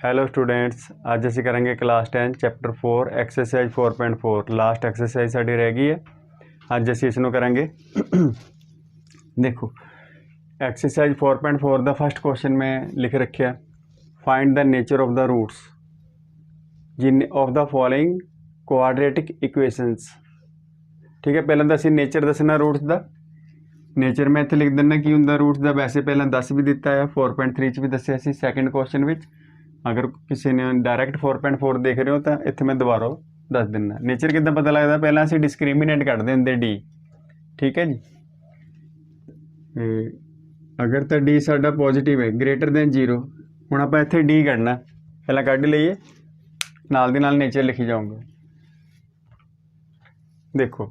Hello students, ਅੱਜ ਅਸੀਂ ਕਰਾਂਗੇ class 10 chapter 4 exercise 4.4 last exercise sari रह गई है। ਅੱਜ ਅਸੀਂ ਇਸ ਨੂੰ ਕਰਾਂਗੇ। देखो एक्सरसाइज 4.4 ਦਾ फर्स्ट क्वेश्चन मैं लिख रखा, find the nature of the roots जिन of the following quadratic equations. ठीक है, पहले तो ਅਸੀਂ नेचर दसना रूट्स का। नेचर मैं इत्थे लिख दिना की हुंदा रूट्स का, वैसे पहले 10 भी दिता है, 4.3 च भी दसिया सी सैकेंड क्वेश्चन में। अगर किसी ने डायरैक्ट 4.4 देख रहे हो तो इत्थे मैं दोबारा दस दिना। नेचर किद्दां पता लगता, पहला असीं डिस्क्रिमिनेंट कढ़दे हुंदे डी। ठीक है जी, अगर तो डी साडा पॉजिटिव है ग्रेटर दैन 0, हुण आपां इत्थे डी कढ़ना, पहला कढ़ लईए, नाल दी नाल नेचर लिखी जाऊंगा। देखो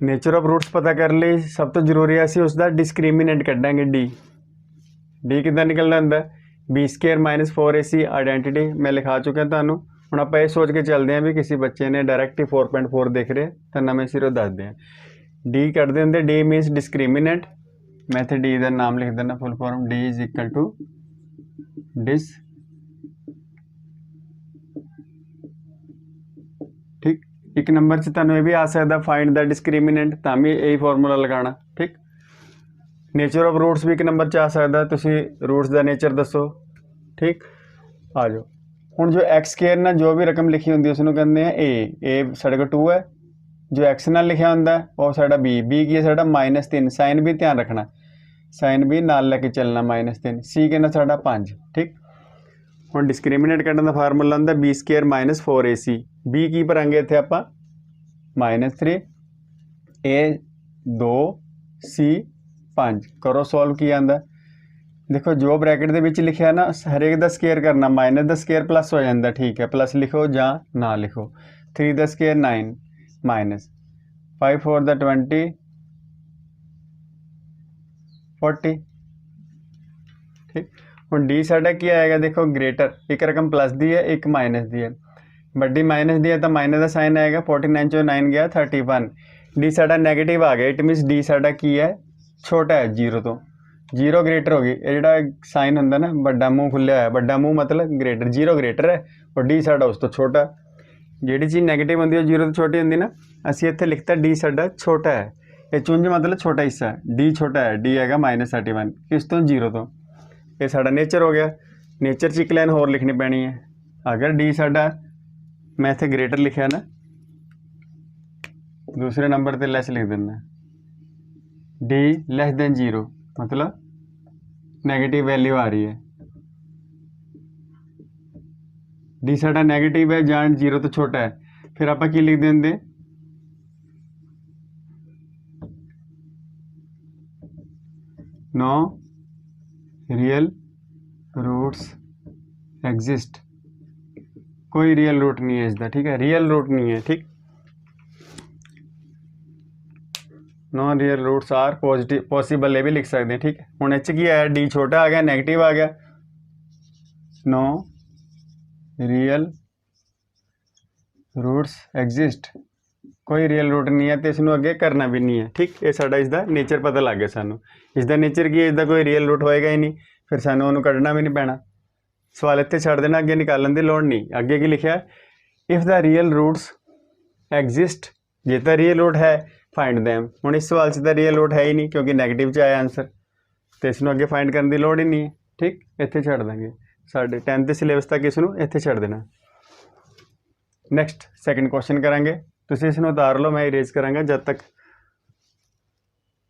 नेचर ऑफ रूट्स पता कर लिए, सब तो जरूरी है असीं उसका डिस्क्रिमिनेंट कढ़ांगे। डी किद्दां निकलदा हुंदा, B² - 4AC आइडेंटिटी मैं लिखा चुका तुहानूं। हुण आपां ये सोच के चलते हैं भी किसी बच्चे ने डायरैक्ट ही 4.4 देख रहे तो नवें सिरों दसदे हैं। डी कढ़दे हुंदे, डी मीनस डिस्क्रिमिनेंट। मैं इत्थे डी का नाम लिख देना, full form D is equal to dis. ठीक, एक नंबर से तुहानूं ये भी आ सकता फाइंड द डिस्क्रिमिनेंट, तां भी यही फॉर्मूला लगाना। ठीक, नेचर ऑफ रूट्स भी एक नंबर च आ सकता, तुसी रूट्स का नेचर दसो। ठीक, आ जाओ हुण जो x² ना जो भी रकम लिखी होंगी उसनूं कहते हैं ए साढ़े को 2 है। जो x नाल लिखा होंदा वो साढ़ा b की है साढ़ा -3। साइन भी ध्यान रखना, साइन भी नाल लैके चलना -3। c कहना साढ़ा 5। ठीक, हुण डिस्क्रिमिनेट कढ़न दा फार्मूला होंदा B² - 4AC। b की भरांगे इत्थे आपां -3, a 2, c 5। करो सॉल्व की आंदा। देखो जो ब्रैकेट दे विच लिखिया ना हरेक दा स्केयर करना, माइनस दा स्केयर प्लस हो जाता। ठीक है, प्लस लिखो या ना लिखो। 3 दा स्केयर 9 माइनस 5 4 दा 20 40। ठीक, हुण डी साडा की आएगा, देखो ग्रेटर, एक रकम प्लस दी है एक माइनस दी है। बड़ी माइनस दी है तो माइनस का साइन आएगा, 49 चो 9 गया 31। डी साडा नैगेटिव आ गया, इट मीनस डी साडा की है छोटा है 0 तो। 0 ग्रेटर होगी, ये जिहड़ा साइन होंदा ना बड़ा मूँह खुलिया है, बड़ा मूँह मतलब ग्रेटर, 0 ग्रेटर है और डी साडा उस तो छोटा। जिहड़ी चीज़ नैगेटिव होंदी है 0 तो छोटी होंदी ना, असीं इत्थे लिखता डी साडा छोटा है। ये चुंझ मतलब छोटा हिस्सा है, डी छोटा है, डी हैगा -31 किस तो 0 तो। ये साडा नेचर हो गया। नेचर च एक लाइन होर लिखनी पैनी है। अगर डी साडा मैं इत्थे ग्रेटर लिखिया ना, दूसरे नंबर पर लैस लिख देना, डी लेस दैन 0 मतलब नेगेटिव वैल्यू आ रही है। डी साडा नेगेटिव है जान 0 तो छोटा है, फिर आप की लिख देंगे नो रियल रूट्स एग्जिस्ट। कोई रियल रूट नहीं है इसका। ठीक है, रियल रूट नहीं है। ठीक, non real roots are positive possible, ये भी लिख सकते हैं। ठीक है, हुण इच की आया, डी छोटा आ गया, नैगेटिव आ गया। नो रियल रूट्स एग्जिस्ट, कोई रियल रूट नहीं है तो इसनों अगे करना भी नहीं है। ठीक, ये साडा इसका नेचर पता लग गया सानू। इसका नेचर की है, इसका कोई रियल रूट होएगा ही नहीं, फिर सानू उन्होंने कढ़ना भी नहीं पैना। सवाल इत्थे छड्ड देना, अगे निकालन की लोड़ नहीं। अगे की लिखा, if the real roots exist, जे तो रियल रूट है फाइंड दैम। हुण इस सवाल से तो रियल रूट है ही नहीं क्योंकि नैगेटिव च आया आंसर, तो इसनों अगे फाइंड करने की लोड़ ही नहीं है। ठीक, इत्थे छड्ड देंगे, साढ़े 10th सिलेबस तक इसनों इत्थे छड्ड देना। नैक्सट सैकेंड क्वेश्चन करांगे, तुसीं इसनों उतार लो, मैं इरेज करांगा जब तक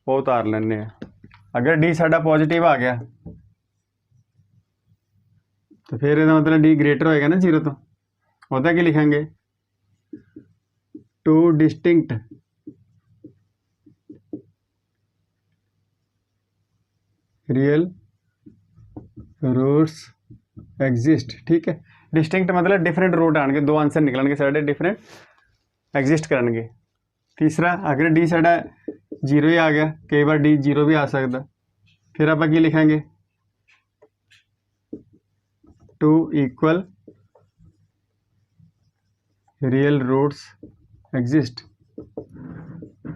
वो उतार लैंदे हैं। अगर डी साडा पॉजिटिव आ गया तो फिर इसका मतलब डी ग्रेटर होएगा ना 0 तो। वह की लिखेंगे, 2 डिस्टिंक्ट रियल रूट्स एग्जिस्ट। ठीक है, डिस्टिंक्ट मतलब डिफरेंट रूट आएंगे, 2 आंसर निकलेंगे साढ़े डिफरेंट, एग्जिस्ट करेंगे। तीसरा, अगर डी साढ़ा 0 ही आ गया, कई बार डी 0 भी आ सकता, फिर आप की लिखेंगे 2 इक्वल रियल रूट्स एग्जिस्ट।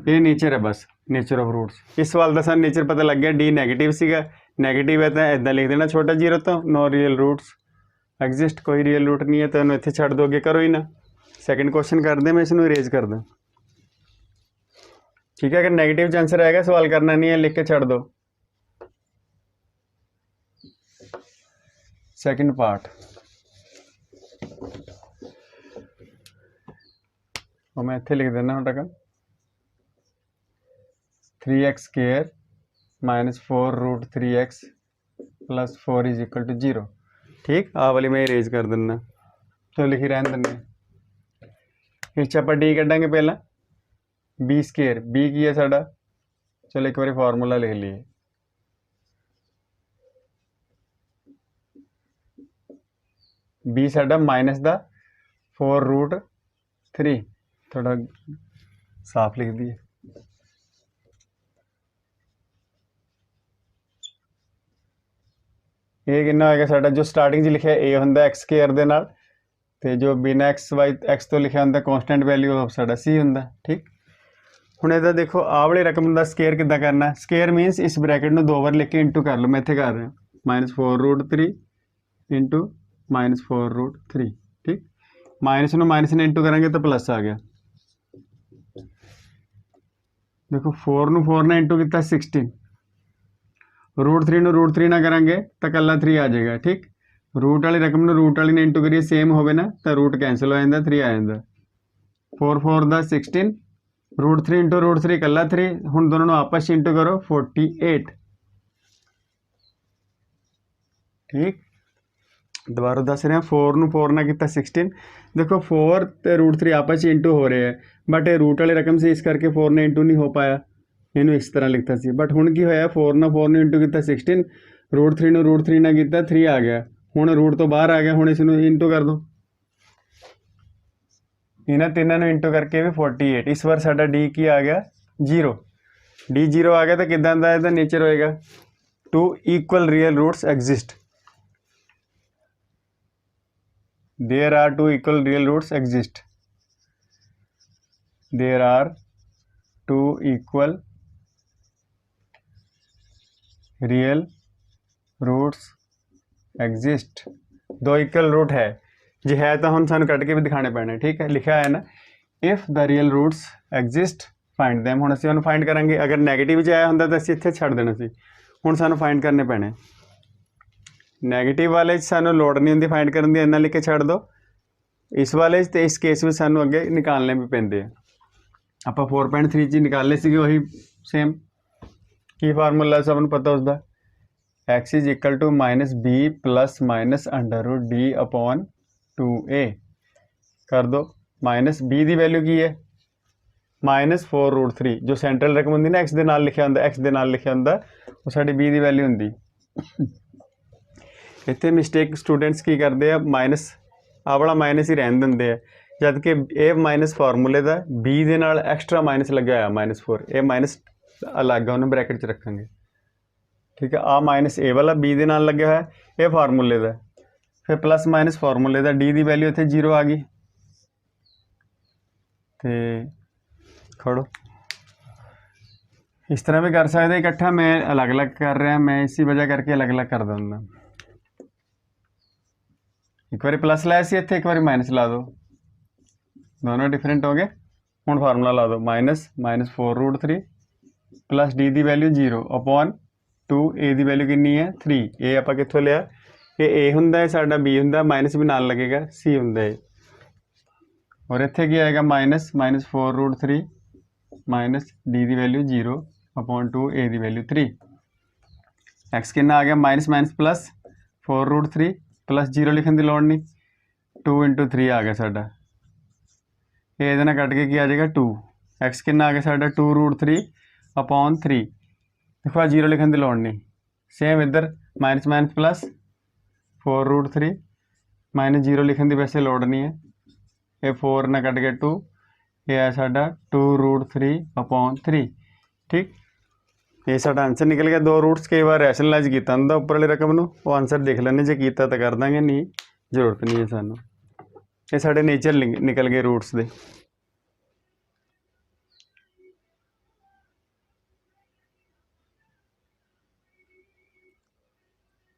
ये नेचर है बस, नेचर ऑफ रूट्स। इस सवाल का सन नेचर पता लग गया, डी नैगेटिव सीगा, ਨੈਗੇਟਿਵ ਹੈ ਤਾਂ ਇੱਦਾਂ ਲਿਖ ਦੇਣਾ ਛੋਟਾ ਜ਼ੀਰੋ ਤੋਂ, ਨੋ ਰੀਅਲ ਰੂਟਸ ਐਗਜ਼ਿਸਟ, ਕੋਈ ਰੀਅਲ ਰੂਟ ਨਹੀਂ ਹੈ ਤਾਂ ਉਹਨੂੰ ਇੱਥੇ ਛੱਡ ਦੋ, ਅੱਗੇ ਕਰੋ ਹੀ ਨਾ। ਸੈਕਿੰਡ ਕੁਐਸਚਨ ਕਰਦੇ ਮੈਂ ਇਸ ਨੂੰ ਇਰੇਜ਼ ਕਰਦਾ, ठीक है। अगर नेगेटिव च आंसर आएगा सवाल करना नहीं है, लिख के छड़ दो। सेकंड पार्ट और मैं इतने लिख देना हूँ टका 3x square minus 4 root 3x plus 4 is equal to 0। ठीक, आ वाली मैं इरेज कर देना, तो लिखी रहन देने। इस आप डी कढ़ांगे पहला, बी स्केयर, बी की है साडा, चलो एक बार फार्मूला लिख लिए। बी साडा माइनस दा 4 रूट 3, थोड़ा साफ लिख दिए। ये कितना होएगा साडा, जो स्टार्टिंग च लिखा ए हुंदा एक्स स्केयर दे नाल, ते जो बिना एक्स वाई एक्स तो लिखा हुंदा कॉन्स्टेंट वैल्यू ऑफ साडा सी हुंदा। ठीक, ਹੁਣ ਇਹਦਾ ਦੇਖੋ ਆਹ ਵਾਲੀ ਰਕਮ ਦਾ ਸਕੇਅਰ ਕਿੱਦਾਂ ਕਰਨਾ। ਸਕੇਅਰ ਮੀਨਸ ਇਸ ਬ੍ਰੈਕਟ ਨੂੰ ਦੋ ਵਾਰ ਲਿਖ ਕੇ ਇੰਟੂ ਕਰ ਲਓ, ਮੈਂ ਇੱਥੇ ਕਰ ਰਿਹਾ -4 रूट 3 इंटू -4 रूट 3। ठीक, माइनस ਨੂੰ माइनस ने इंटू करेंगे तो प्लस आ गया। देखो 4 ਨੂੰ 4 ने इंटू किया 16, रूट 3 ਨੂੰ रूट 3 ना करेंगे तो कल्ला 3 आ जाएगा। ठीक, रूट वाली रकम ਨੂੰ रूट वाली ने इंटू करिए सेम होवे ना तो रूट कैंसिल हो जाता, 3 आ जाता। 4 4 ਦਾ 16, रूट 3 इंटू रूट 3 कल्ला 3, हम दोनों को आपस इंटू करो 48। ठीक, दोबारा दस रहे हैं, 4 ਨੂੰ 4 ना किया 16। देखो 4 तो रूट 3 आपस इंटू हो रहे हैं, बट ये रूट वाली रकम से इस करके 4 ने इंटू नहीं हो पाया, इन्हों इस तरह लिखता सी। बट हुण की होया 4 ने 4 ने इंटू किया 16, रूट 3 ਨੂੰ रूट 3 ना किया 3 आ गया, हुण रूट तो बाहर आ गया, हुण इसनूं इंटू कर दो, इन्होंने तीनों ने इंटू करके भी 48। इस बार साडा डी की आ गया 0, डी 0 आ गया तो किदां दा इहदा नेचर होएगा, 2 equal real roots exist, there are 2 equal real roots exist, there are 2 equal real roots exist. 2 equal root है, जे है तो हम सानू कट के भी दिखाने पैने। ठीक है, लिखा है ना, if the real roots exist find them. हुण असीं उहनूं फाइंड करांगे, अगर नैगेटिव च आया हुंदा तो असीं इत्थे छड्ड देना सी, हुण सानू फाइंड करने पैने। नैगेटिव वाले सानू लोड़ नहीं हुंदी फाइंड करन दी, इन्ना लिख के छड्ड दो। इस वाले ते इस केस में सानू अगे निकालने भी पैंदे आ। आपां 4.3 च निकाले सीगे, वही सेम की फार्मूला सब नूं पता उसदा, x is equal to minus b plus minus under root D upon 2a कर दो। माइनस बी की वैल्यू की है -4 रूट 3, जो सेंट्रल रकम होंगी ना एक्स के नाल लिखा होंगे, एक्स के नाल लिखा होंगे वो साड़ी बी की वैल्यू होंगी। इतने मिसटेक स्टूडेंट्स की करते हैं, माइनस आ वाला माइनस ही रहन देंगे है, जबकि ए माइनस फार्मूले का बी के नाल एक्सट्रा माइनस लग्या होया -4, ये माइनस अलग है, उन्होंने ब्रैकेट च रखेंगे। ठीक है, आ माइनस ए वाला बी के नाल लग्या है, ये फार्मूले का, फिर प्लस माइनस फार्मूले का, डी की वैल्यू इतने 0 आ गई। तो खड़ो इस तरह भी कर सकते इकट्ठा, मैं अलग अलग कर रहा, मैं इसी वजह करके अलग अलग कर दूँगा। एक बार प्लस लाया सी इतने, एक बार माइनस ला दो, दोनों डिफरेंट हो गए। हुण फार्मूला ला दो, -4 रूट 3 प्लस डी की वैल्यू 0 अपॉन 2, ए की वैल्यू कितनी है 3, ए आपां कित्थों लिया, ये ए हुंदा है साडा, बी हुंदा, माइनस भी नाल लगेगा, सी हुंदा है, और इत्थे की आएगा -4 रूट 3 माइनस डी की वैल्यू 0 अपॉन 2, ए की वैल्यू 3। एक्स कितना आ गया minus minus plus 4 root 3 plus 0 लिखने की लोड़ नहीं, 2 इंटू 3 आ गया साडा, ये इहदे नाल कट के की आ जाएगा 2। एक्स कितना आ गया साडा 2 रूट 3 अपॉन 3, देखो 0 लिखने की लोड़ नहीं, सेम इधर minus minus plus 4 root 3 minus 0 लिखने की वैसे लोड़ नहीं है, ये 4 ना कट के 2, ये है साडा 2 रूट 3 अपॉन 3। ठीक, ये साडा आंसर निकल गया। 2 रूट्स कई बार रैशनलाइज किया होंगे उपर वाली रकम नूं, वो आंसर देख लैने, जे कीता तो कर देंगे, नहीं जरूरत नहीं है सानू। ये साडे नेचर निकल गए रूट्स दे।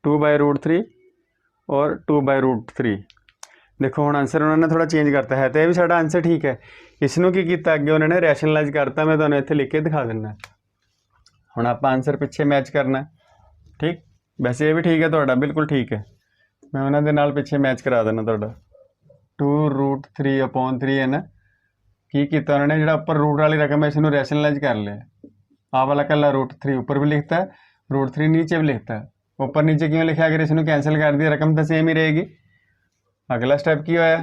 2/√3 और 2/√3। देखो ਹੁਣ आंसर उन्होंने थोड़ा चेंज करता है तो यह भी साਡਾ आंसर ठीक है। इसनों की किया अगे उन्होंने रैशनलाइज करता, मैं तुम्हें इत्थे लिख के दिखा दिना। हुण आपां आंसर पिछे मैच करना ठीक। वैसे ये भी ठीक है तुहाडा, बिल्कुल ठीक है। मैं उन्होंने नाल पिछे मैच करा देना तुहाडा। 2√3/3 है ना, की किया उन्होंने जो उपर रूट वाली रकम है इसनों रैशनलाइज कर लिया। आ वाला कला √3 ऊपर भी लिखता है, √3 नीचे भी लिखता है। ऊपर नीचे क्यों लिखा, अगर इसनों कैंसिल कर दिया रकम तो सेम ही रहेगी। अगला स्टैप की होया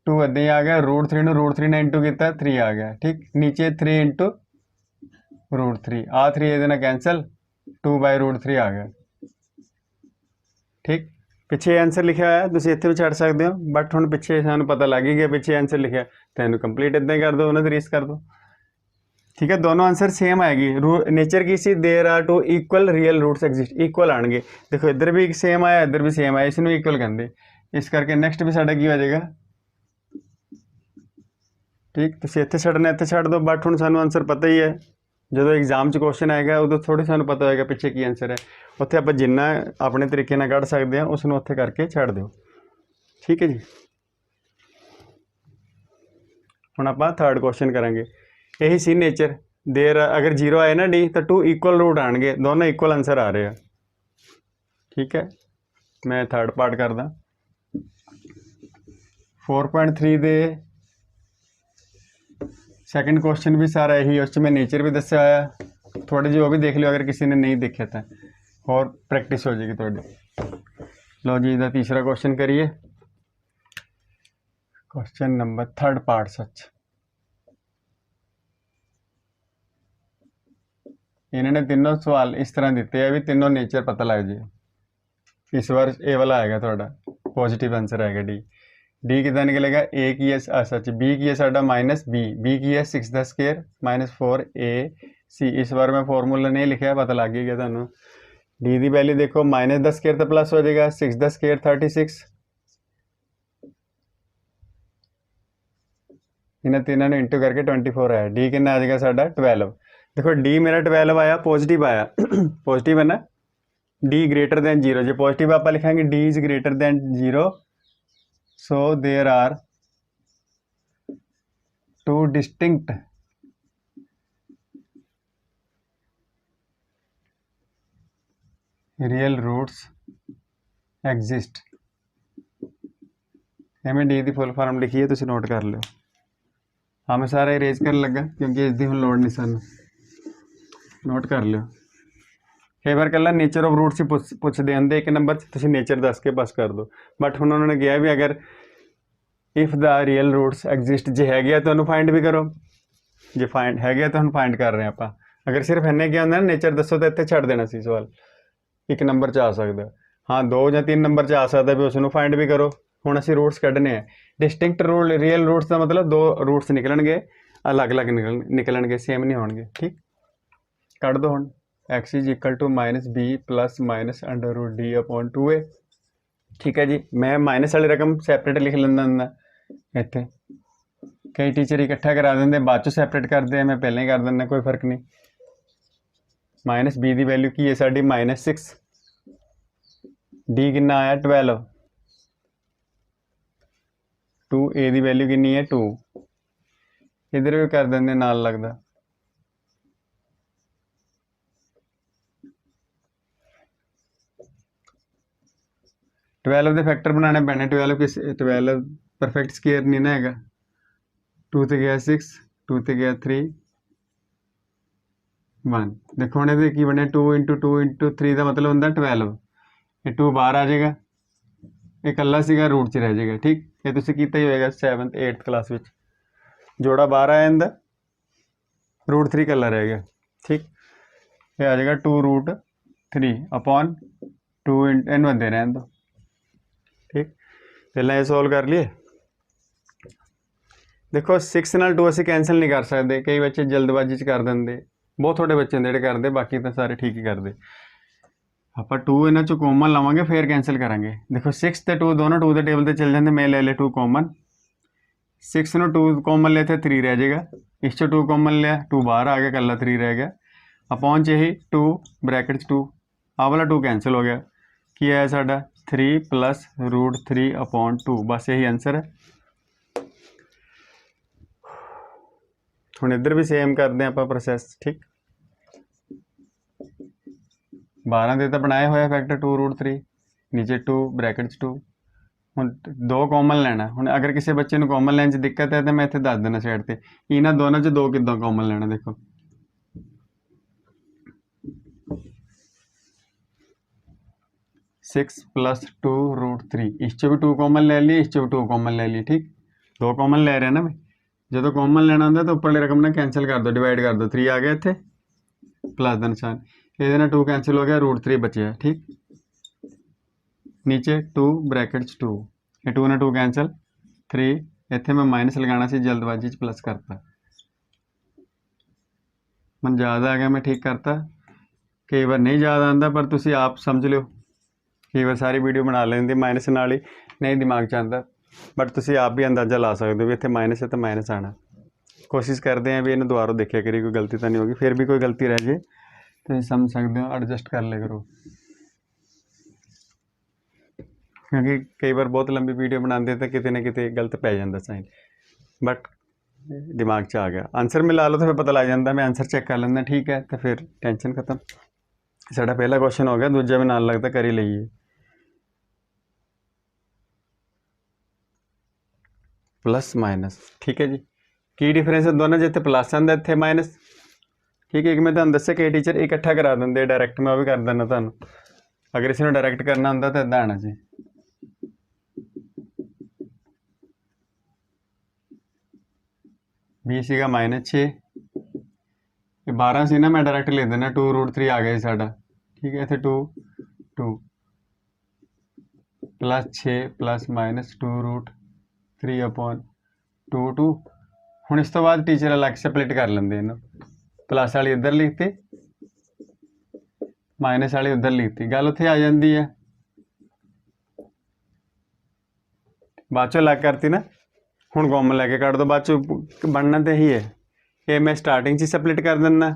2 इदा ही आ गया, √3 ਨੂੰ √3 ने इंटू किया 3 आ गया ठीक। नीचे 3 इंटू √3 आ 3 ये कैंसल 2/√3 आ गया ठीक। पिछे आंसर लिखा हुआ है तुम इतने भी छड़ सकते हो, बट हम पिछे सानू पता लग ही गया पिछे आंसर लिखा तो इन्हू कंप्लीट इदा ही कर दो, उन्होंने रीस कर दो ठीक है। दोनों आंसर सेम आएगी। नेचर की सी there are two equal real roots exist, equal आएंगे। देखो इधर भी सेम आया इधर भी सेम आया, इसनू इक्वल कहते, इस करके नेक्स्ट भी साडा की हो जाएगा ठीक। तुम इतने छड़ना इतने छड़ दो, बट हम सानू आंसर पता ही है। जो एग्जाम च क्वेश्चन आएगा उदों थोड़ी सानू पता होएगा पिछे की आंसर है, उत्थे आप जिन्ना अपने तरीके नाल कढ़ सकते हैं उसनू उत्थे करके छड़ दो ठीक है जी। हुण आपां थर्ड क्वेश्चन करांगे। यही सी नेचर देर अगर 0 आए ना डी तो 2 इक्वल रूट आएंगे, दोनों इक्वल आंसर आ रहे हैं ठीक है। मैं थर्ड पार्ट करदा 4.3 दे सैकेंड क्वेश्चन भी सारा यही, उस मैं नेचर भी दस्या होया, थोड़े जी वो भी देख लियो अगर किसी ने नहीं देखा तो, और प्रैक्टिस हो जाएगी थोड़ी। लो जी इसका तीसरा क्वेश्चन करिए, question number third part such. इन्होंने तीनों सवाल इस तरह दिते हैं भी तीनों नेचर पता लग जाए। इस बार ए वाला आएगा थोड़ा पॉजिटिव आंसर आएगा डी। डी कितना निकलेगा, ए की है सच, बी की है साडा माइनस बी की है 6 - 4 AC। इस बार मैं फॉर्मूला नहीं लिखा, पता लग ही गया तुहानू। डी की वैल्यू देखो -10 तो प्लस हो जाएगा 6 36, इन्हें तीनों ने इंटू करके 24 आया। डी कितना आ जाएगा साडा 12। देखो डी मेरा 12 आया, पॉजिटिव आया पॉजिटिव है ना, डी ग्रेटर दैन 0। जो पॉजिटिव आप लिखांगे D is greater than 0, so there are 2 distinct real roots exist. मैं डी की फुल फॉर्म लिखी है, तुम नोट कर लो। हाँ मैं सारा इरेज कर लगा क्योंकि इसकी हम लोड़ नहीं सन, नोट कर लो। कई बार कल नेचर ऑफ रूट्स ही पुछते आते एक नंबर तुम नेचर दस के पास कर दो, बट हम उन्होंने कहा भी अगर if the real roots exist जे है तो फाइंड भी करो, जे फाइंड है तो हम फाइंड कर रहे हैं आप। अगर सिर्फ इन्हें क्या होंगे नेचर दसो तो इतने छड़ देना सी सवाल, एक नंबर च आ सकता। हाँ 2 या 3 नंबर च आ सकता भी उसनों फाइंड भी करो। हुण असीं रूट्स कढ़ने हैं, डिस्टिंक्ट रूट रियल रूट्स का मतलब 2 रूट्स निकलणगे, अलग अलग निकलणगे, सेम नहीं होणगे ठीक। कढ़ दो हुण x is equal to -b plus -√d/2a ठीक है जी। मैं माइनस वाली रकम सैपरेट लिख लेंदा हुंदा, इत्थे कई टीचर इकट्ठा करा देंगे बाद चों सैपरेट करते हैं, मैं पहले ही कर दिंदा, कोई फर्क नहीं। -b की वैल्यू की है साडी -6, डी कितना आया 12, 2a की वैल्यू कितनी है 2, इधर भी कर देंगे नाल लगता। ट्वेल्व के फैक्टर बनाने पैने, 12 परफेक्ट स्केयर नहीं ना है। 2 ते गया 6, 2 ते गया 3 1। देखो हम ये बने 2 × 2 × 3 का मतलब होंगे 12, ये 2 बाहर आ जाएगा, ये कला सीगा रूट च रह जाएगा ठीक। ये तुम किया ही होएगा 7th 8th क्लास में, जोड़ा बाहर आ जाता, √3 कला रह गया ठीक। ये आ जाएगा 2√3/2 इन बंदे रहने दो ठीक। पहला ये सॉल्व कर लिए। देखो 6 नाल 2 असीं कैंसल नहीं कर सकते, कई बच्चे जल्दबाजी कर देंगे, बहुत थोड़े बच्चे जोड़े करते, बाकी तो सारे ठीक ही करते। आप 2 इन्हों चो कॉमन लवेंगे फिर कैंसल करेंगे। देखो 6 ते 2 दोनों 2 के टेबल पर चल जाते, मैं ले ले 2 कॉमन, 6 में 2 कॉमन लिया तो 3 रह जाएगा, इस 2 कॉमन लिया 2 बाहर आ गया, कला 3 रह गया। अपॉन च यही 2 ब्रैकेट 2, आ वाला 2 कैंसल हो गया, की आया साडा 3 प्लस √3/2 बस यही आंसर है। हुण इधर भी सेम करते हैं आप प्रोसैस ठीक। 12 दे तो बनाया होया फैक्टर 2√3 नीचे 2 ब्रैकेट 2 ਹੁਣ 2 कॉमन ਲੈਣਾ। ਹੁਣ अगर किसी बच्चे ਨੂੰ कॉमन ਲੈਣ 'ਚ ਦਿੱਕਤ है तो मैं ਇੱਥੇ ਦੱਸ ਦੇਣਾ ਸਾਈਡ ਤੇ ਇਹਨਾਂ ਦੋਨਾਂ 'ਚ 2 ਕਿੱਦਾਂ कॉमन ਲੈਣਾ। देखो 6 प्लस 2√3 इस 'चों भी 2 कॉमन ले लिए, इस 'चों भी 2 कॉमन ले लिए ठीक। 2 कॉमन ले रहे हैं ना मैं, जो कॉमन लेना होंगे तो उपरली रकम ना कैंसिल कर दो, डिवाइड कर दो। 3 आ गया इतने प्लस का निशान, ये 2 कैंसिल हो गया, √3 बचे ठीक। नीचे 2 ब्रैकेट 2, ये 2 ने 2 कैंसिल 3, इतने मैं माइनस लगाना सी जल्दबाजी प्लस करता, मन याद आ गया मैं ठीक करता। कई बार नहीं याद आता पर तुसी आप समझ लो, कई बार सारी वीडियो बना लेंगे माइनस नाल ही नहीं दिमाग च आता, बट तुसी आप भी अंदाज़ा ला सकते हो भी इतने माइनस है तो माइनस आना। कोशिश करते हैं भी इन्हें दोबारा देखिया करिए कोई गलती तो नहीं होगी, फिर भी कोई गलती रह जाए तो समझ सकते हो, एडजस्ट कर ले करो। क्योंकि कई बार बहुत लंबी वीडियो बनाते तो कितने ना कितने गलत पै जाता साइन, बट दिमाग च आ गया। आंसर मिला लो तो फिर पता लग जाता, मैं आंसर चेक कर लेंदा ठीक है तो फिर टेंशन खत्म। साडा पहला क्वेश्चन हो गया, दूजा भी नाल लगता कर ही लीए। प्लस माइनस ठीक है जी, की डिफरेंस है दोनों, जिते प्लस आंदा इत्थे माइनस ठीक है। एक मैं तुहानूं दस्सिया कि टीचर इकट्ठा करा देंगे डायरैक्ट, मैं वो भी कर देना तुहानूं। अगर इस डायरैक्ट करना होंदा तो इदां आना जी, बी सीगा -6, ये 12 सी ना, मैं डायरैक्ट लिख देना 2√3 आ गया साडा ठीक है। इत्थे 2 2 प्लस 6 प्लस माइनस 2√3/2 2। हुण इस तो बाद टीचर अलग स्पलिट कर लेंगे इन्हूं, प्लस वाली इधर लिखती माइनस वाली उधर लिखती, गल उत्थे आ जाती है। बाद चो अलग करती ना, हुण कॉमन लैके कट दो, बाद चो बनना तो यही है। ये मैं स्टार्टिंग च स्पलिट कर देना,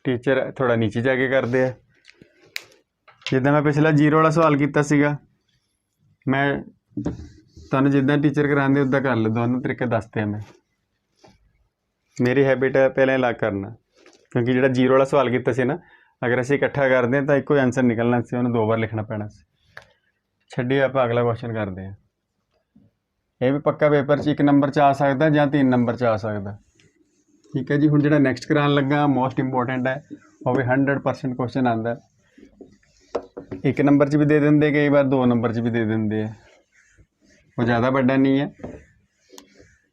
टीचर थोड़ा नीचे जाके करते हैं। जिद्दां मैं पिछला जीरो वाला सवाल किया सीगा, मैं तुहानूं जिद्दां टीचर करांदे उद्दां कर लो, दोनों तरीके दसते हैं। मैं मेरी हैबिट है पहले अलग करना, क्योंकि जो जीरो वाला सवाल किया सी ना, अगर असीं इकट्ठा करते हैं तो एको आंसर निकलना से, उन्हें 2 बार लिखना पैना सी। छड्डिए आप अगला क्वेश्चन करते हैं। ये भी पक्का पेपर 1 नंबर च आ सकता या 3 नंबर च आ सकता ठीक है जी। हुण जिहड़ा नैक्सट करान लगा मोस्ट इंपोर्टेंट है, वो भी 100% क्वेश्चन आता, 1 नंबर च भी दे देंगे, कई बार 2 नंबर च भी दे देंगे। वो ज़्यादा बड़ा नहीं है,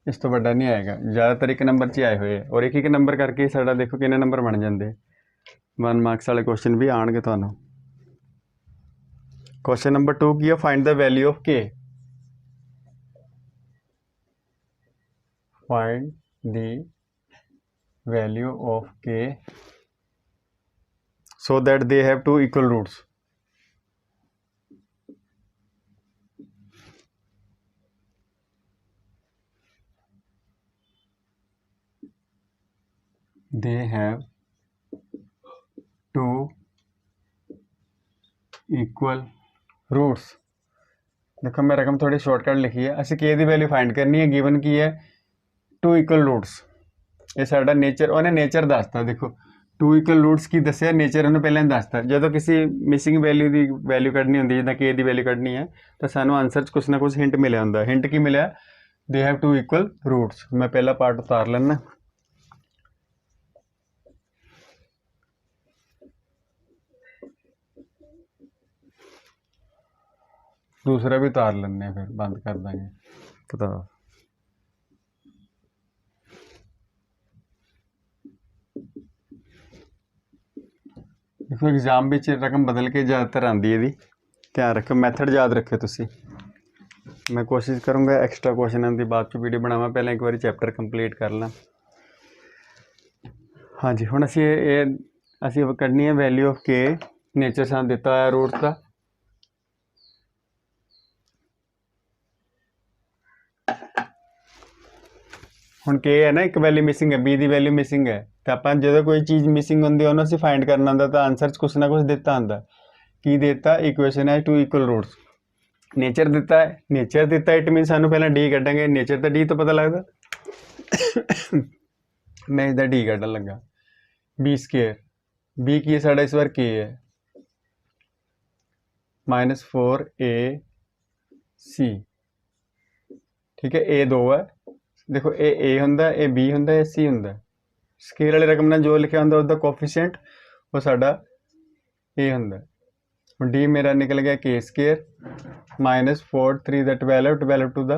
इस तो बड़ा नहीं आएगा, ज़्यादातर 1 नंबर च ही आए हुए हैं। और 1 नंबर करके साडा देखो कितने नंबर बन जाते, 1 मार्क्स वाले क्वेश्चन भी आएंगे तुहानूं। क्वेश्चन नंबर 2 की है, फाइंड द वैल्यू ऑफ के। फाइंड द वैल्यू ऑफ के so that they have 2 equal roots। they have 2 equal roots। देखो मैं रकम थोड़ी शॉर्टकट लिखी है, असीं के दी वैल्यू फाइंड करनी है, गिवन की है 2 इक्वल रूट्स। ये साडा नेचर, उन्हें नेचर दसता, देखो 2 इक्वल रूट्स की दसिया, नेचर उन्हें पहले दसता। जो किसी मिसिंग वैल्यू की वैल्यू कढ़नी होंगी, जिद्दां के दी वैल्यू कढ़नी है, तो सानू आंसर च कुछ ना कुछ हिंट मिले होंदा। हिंट की मिले, दे हैव 2 इक्वल रूट्स। मैं पहला पार्ट उतार लेना, दूसरा भी उतार लें, फिर बंद कर देंगे पता। देखो एग्जाम में रकम बदल के ज़्यादातर आती है, ध्यान रखो, मैथड याद रखो तुसी। मैं कोशिश करूँगा एक्स्ट्रा क्वेश्चन की बाद च वीडियो बनावा, पहले एक बार चैप्टर कंप्लीट कर ला। हाँ जी, हुण असी कढ़नी है वैल्यू ऑफ के, नेचर सानू दिता है रूट का। हुण के है ना, एक वैल्यू मिसिंग है, बी की वैल्यू मिसिंग है, तो आप जो कोई चीज़ मिसिंग होंगी उन्होंने असीं फाइंड करना होंदा, तो आंसर कुछ ना कुछ दिता होंदा। की देता इक्वेशन है 2 इक्वल रूट्स। नेचर दिता है, नेचर दिता इट मीन सानू पहले डी कढ़ांगे, नेचर तो डी तो पता लगता मैं इसका डी कढ़न लगा। बी स्केयर, बी की है साढ़ा इस बार के है -4ac, ठीक है। ए 2 है, देखो ए होंदा, ए बी होंदा, ए सी होंदा। स्केयर वाली रकम ने जो लिखा होंदा उसका कोफिशिएंट वो साडा ए होंदा। डी मेरा निकल गया के स्केयर -4 3 द 12 12 टू द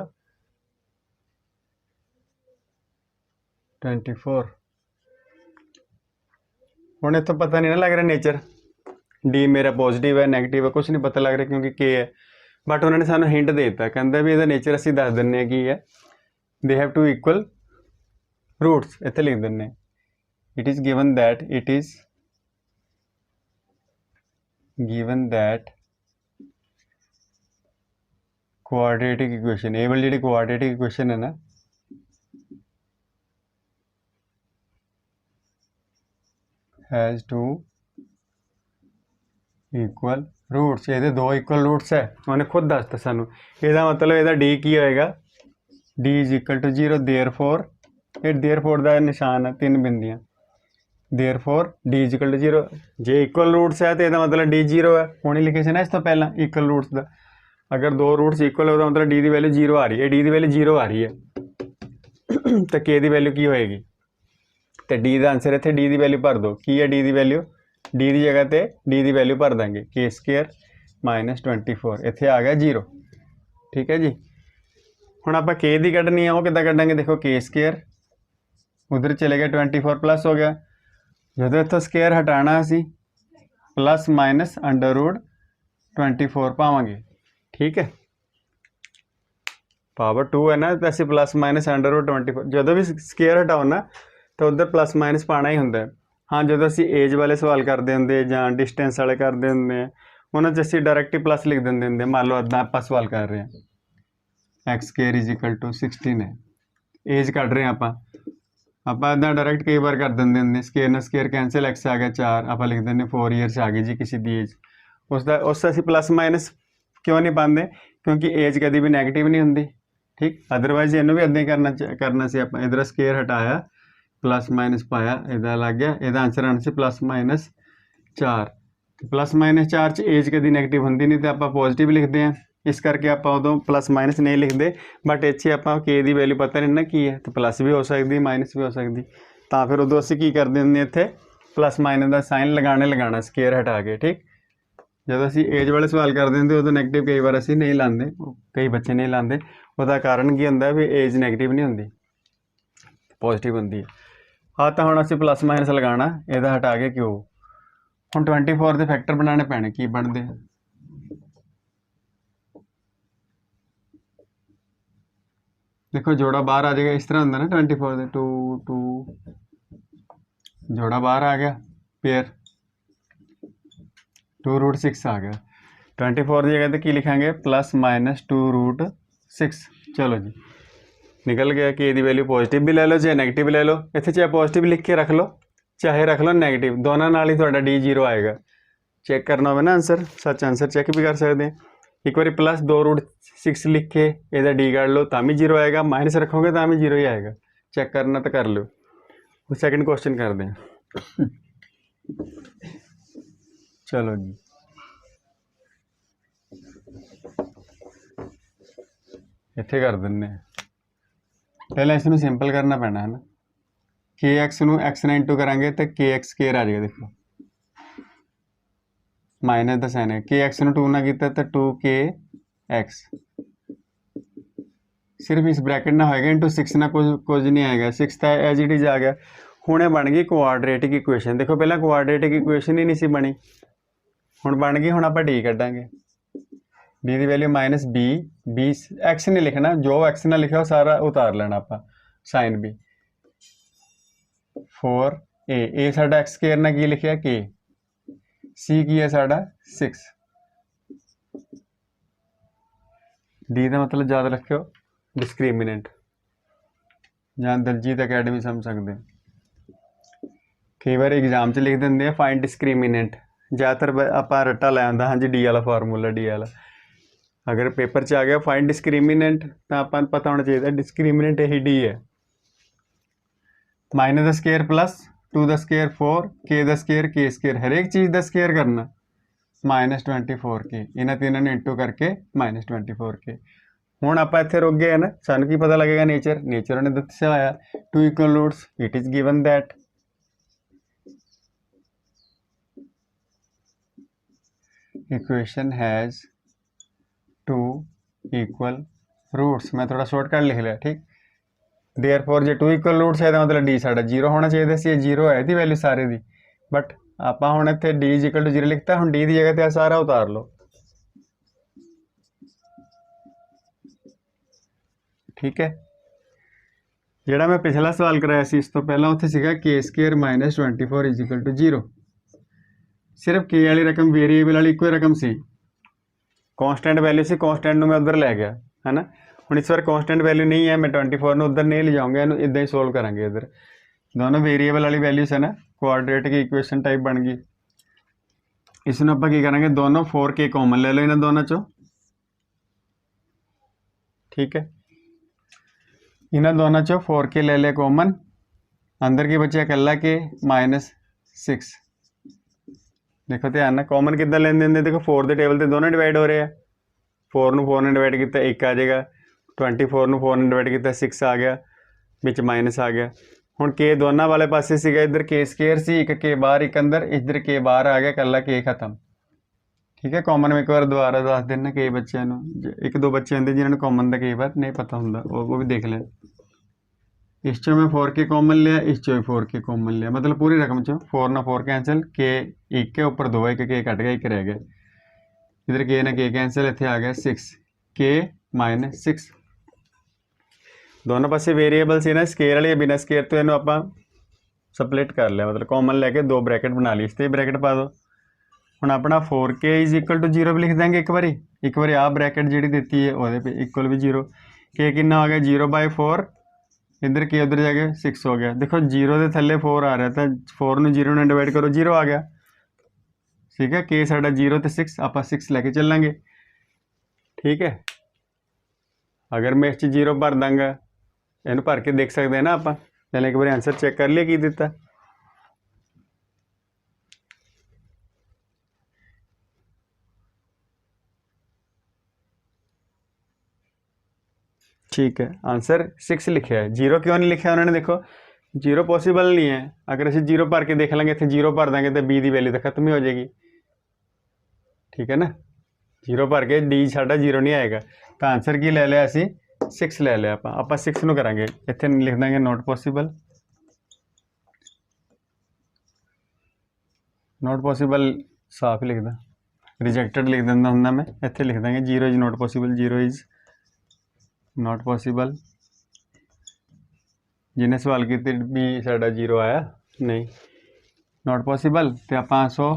24। हुण इत्थों पता नहीं ना लग रहा नेचर डी मेरा पॉजिटिव है नैगेटिव है, कुछ नहीं पता लग रहा क्योंकि के है। बट उन्होंने सानू हिंट दे दिता, कहंदा भी इहदा नेचर असीं दस दिंदे की है। They have two equal roots, इत्थे लिख दिंदे। It is given that quadratic equation, ये वाली जी क्वाड्रेटिक इक्वेशन है ना, हैज़ टू इक्वल रूट्स, ये दो इक्वल रूट्स है। उन्हें खुद दसता सानू, इसका मतलब ਇਹਦਾ डी की होएगा, D is equal to 0। Therefore ये देयरफॉर का निशान है 3 बिंदियां, therefore D is equal to 0। जे इक्वल रूट्स है तो यह मतलब डी 0 है। हुणे लिखे से ना इस तो पहला इक्वल रूट्स का, अगर दो रूट्स इक्वल हो तो मतलब डी की वैल्यू 0 आ रही है, डी की वैल्यू 0 आ रही है तो के की वैल्यू की होएगी, तो डी का आंसर इतने डी की वैल्यू भर दो। की है डी की वैल्यू, डी की जगह पर डी की वैल्यू भर देंगे, के स्केयर -24, इतने आ गया 0। ठीक है जी। हुण आपां के दी कढ़नी है, वो किद्दां कढ़ांगे, देखो के स्केयर उधर चले गया 24 प्लस हो गया, जो इत्थों स्केयर हटाना असी प्लस माइनस √24 पावांगे। ठीक है, पावर 2 है ना, तो असी प्लस माइनस √24 जो भी स्केयर हटाओ ना तो उधर प्लस माइनस पाना ही होंगे। हाँ, जो असी एज वाले सवाल करते होंगे ਜਾਂ डिस्टेंस वाले करते होंगे उन्होंने असी डायरैक्ट ही प्लस लिख देंगे होंगे। मान लो अदा आप सवाल कर रहे हैं x square is equal to 16 है, एज कढ़ रहे हैं आप इदा डायरैक्ट कई बार कर देंगे होंगे, स्केयर ना स्केयर कैंसिल, एक्स आ गया 4, आप लिख देंगे 4 ईयर्स आ गई जी किसी की एज। उस असी प्लस माइनस क्यों नहीं पाते, क्योंकि एज कभी भी नैगेटिव नहीं होंगी। ठीक, अदरवाइज इनू भी इदा करना से आप इधर स्केयर हटाया प्लस माइनस पाया, इदा लग गया, यदा आंसर आना से +4। प्लस माइनस 4 च एज कभी नैगेटिव होंगी नहीं, तो आप पॉजिटिव लिखते हैं, इस करके आप उदों प्लस माइनस नहीं लिखते। बट इत्थे आप के की वैल्यू पता नहीं ना की है, तो प्लस भी हो सकती माइनस भी हो सकती, तो फिर उदों असीं की करते हैं इत्थे प्लस माइनस का साइन लगाना स्केयर हटा के। ठीक, जब असीं एज वाले सवाल करते हैं उदों नैगेटिव कई बार असीं नहीं लाते, कई बच्चे नहीं लाते, उसका कारण की होंदा भी एज नैगेटिव नहीं होंगी, पॉजिटिव होंगी है। हाँ, तो हुण असीं प्लस माइनस लगाना, इहदा हटा के क्यों हुण 24 के फैक्टर बनाने पैने, की बनते देखो जोड़ा बाहर आ जाएगा, इस तरह होंगे ना 24 के 2 2 जोड़ा बाहर आ गया, पेयर 2√6 आ गया। 24 की जगह तो की लिखांगे +-2√6। चलो जी, निकल गया कि यदि वैल्यू पॉजिटिव भी ले लो चाहे नैगेटिव ले लो, इतने चाहे पॉजिटिव लिख के रख लो चाहे रख लो नैगेटिव, दोनों नाल ही थोड़ा डी 0 आएगा। चेक करना हो ना आंसर, सच आंसर चेक भी कर सकते हैं। एक बार +2√6 लिख के यदा डी काट लो तो भी 0 आएगा, माइनस रखोगे तो भी 0 ही आएगा। चेक करना तो कर लो। सेकंड क्वेश्चन कर दें। चलो जी, इत्थे कर दें। पहले इसनूं सिंपल करना पैना है ना, के एक्स नूं एक्स नाल इंटू करांगे तो के एक्स स्केयर आ जाएगा। देखो माइनस का साइन है, के एक्स नूं 2 ना किया तो 2k एक्स, सिर्फ इस ब्रैकेट ना होएगा इंटू 6 ना कुछ नहीं आएगा, 6 तो एज इट इज आ गया। हुणे बन गई क्वाड्रेटिक इक्वेशन। देखो पहला क्वाड्रेटिक इक्वेशन ही नहीं सी बनी, हुण बन गई। हुण आपां डी कड्डांगे, डी की वैल्यू -b, b एक्स नहीं लिखना, जो एक्स ने लिखा वो सारा उतार लेना आपां, साइन b 4a साडा एक्स स्केयर ने की लिखिया k, c की है साडा 6, डी का मतलब याद रखियो डिस्क्रिमिनेंट, या दलजीत अकैडमी समझ सकते। कई बार एग्जाम च लिख देंगे फाइंड डिस्क्रिमिनेंट, ज़्यादातर ਆਪਾਂ ਰੱਟਾ ਲੈ ਆਉਂਦਾ ਹਾਂਜੀ डी वाला फार्मूला डी वाला। अगर पेपर च आ गया फाइंड डिस्क्रीमिनेंट तो ਆਪਾਂ ਨੂੰ पता होना चाहिए डिस्क्रीमिनेंट यही डी है। Minus the square plus 2 the square 4 के द स्केयर के स्केयर हर एक चीज़ द स्केयर करना -24 के इन्होंने तीनों ने इंटू करके -24 के। हुण आपां इत्थे रुक गए हैं ना, सानूं की पता लगेगा नेचर ने दस्सिया होया 2 equal roots it is given that equation has 2 equal roots. मैं थोड़ा शॉर्टकट लिख लिया ठीक। देयरफॉर जे 2 इक्वल रूट्स है तो मतलब डी साडा 0 होना चाहिए सी, 0 है दी वैल्यू सारे दी, बट आपां हुण इत्थे डी इज इक्वल टू 0 लिखता। हुण डी की जगह ते सारा उतार लो ठीक है। जिहड़ा मैं पिछला सवाल कराया सी इस तो पहला उत्थे सीगा के स्केयर -24 इज इक्वल टू 0। सिर्फ के वाली रकम वेरीएबल वाली इक्को रकम सी, कॉन्सटेंट वैल्यू से कॉन्सटेंट में उधर लै गया है ना। हुण इस बार कॉन्सटेंट वैल्यू नहीं है, मैं 24 में उधर नहीं ले जाऊँगा, इनू इदां ही सोल्व करांगे। इधर दोनों वेरीएबल वाली वैल्यूज है ना, क्वाड्रेटिक इक्वेशन टाइप बन गई। इसनूं आपां की करांगे दोनों 4k कॉमन ले लो इन्हां दोनों चों ठीक है। इन्हां दोनों चों 4k ले लिया कॉमन, अंदर की बच्चा कल्ला के -6। देखो ध्यान ना कॉमन कितना लेन देन देखो 4 के टेबल से दोनों डिवाइड हो रहे हैं। 4 ਨੂੰ 4 ने डिवाइड किया 1 आ जाएगा, 24 ਨੂੰ 4 ने डिवाइड किया 6 आ गया, बिच माइनस आ गया। हुण के दोनों वाले पासे सीगा, इधर के स्केयर सी, एक के बाहर एक अंदर, इधर के बाहर आ गया, कल्ला के खत्म ठीक है। कॉमन में एक बार दोबारा दस देना, कई बच्चों को एक दो बच्चे होंगे जिन्होंने कॉमन का कई बार नहीं पता होंगे, वो भी देख लें। इस चो मैं 4k कॉमन लिया, इस चो भी 4k कॉमन लिया, मतलब पूरी रकम चो 4 ना 4 कैंसिल, के एक के ऊपर 2 एक के कट गया, एक रह गया। इधर के ना के कैंसिल, इतने आ गया 6 के -6। दोनों पासे वेरीएबल से ना स्केयर वाली बिना स्केयर तो इन्हों आप सपलिट कर लिया, मतलब कॉमन लैके 2 ब्रैकेट बना ली, इस पर ब्रैकेट पा दो। हुण अपना 4k इज इक्वल टू 0 भी लिख देंगे एक बारी आ ब्रैकेट जी दी है वो इक्वल भी 0। के कितना हो गया 0/4, इधर के उधर जाके 6 हो गया। देखो 0 के थले 4 आ रहा था, 4 में 0 ने डिवाइड करो 0 आ गया ठीक है। के साडा 0 तो 6 आप 6 लैके चलेंगे ठीक है। अगर मैं इस 0 भर देंगा, इन्हू भर के देख सकते हैं ना, आप पहले एक बार आंसर चेक कर लिया की दिता। ठीक है, आंसर 6 लिखा है, 0 क्यों नहीं लिखा उन्होंने, देखो 0 पॉसिबल नहीं है। अगर असीं 0 भर के देख लेंगे, इतने 0 भर देंगे तो बी की वैल्यू तो खत्म ही हो जाएगी ठीक है ना। 0 भर के डी साडा 0 नहीं आएगा, तो आंसर की ले लिया असीं 6 ले लिया। आप 6 नूं करांगे, इत्थे लिख देंगे नॉट पॉसिबल, नॉट पॉसिबल साफ लिख दा, रिजेक्टेड लिख देंदा हुंदा मैं, इत्थे लिख देंगे 0 is not possible, 0 is not possible. जिन्हें सवाल की भी साडा 0 आया नहीं, नॉट पॉसिबल, तो आप 100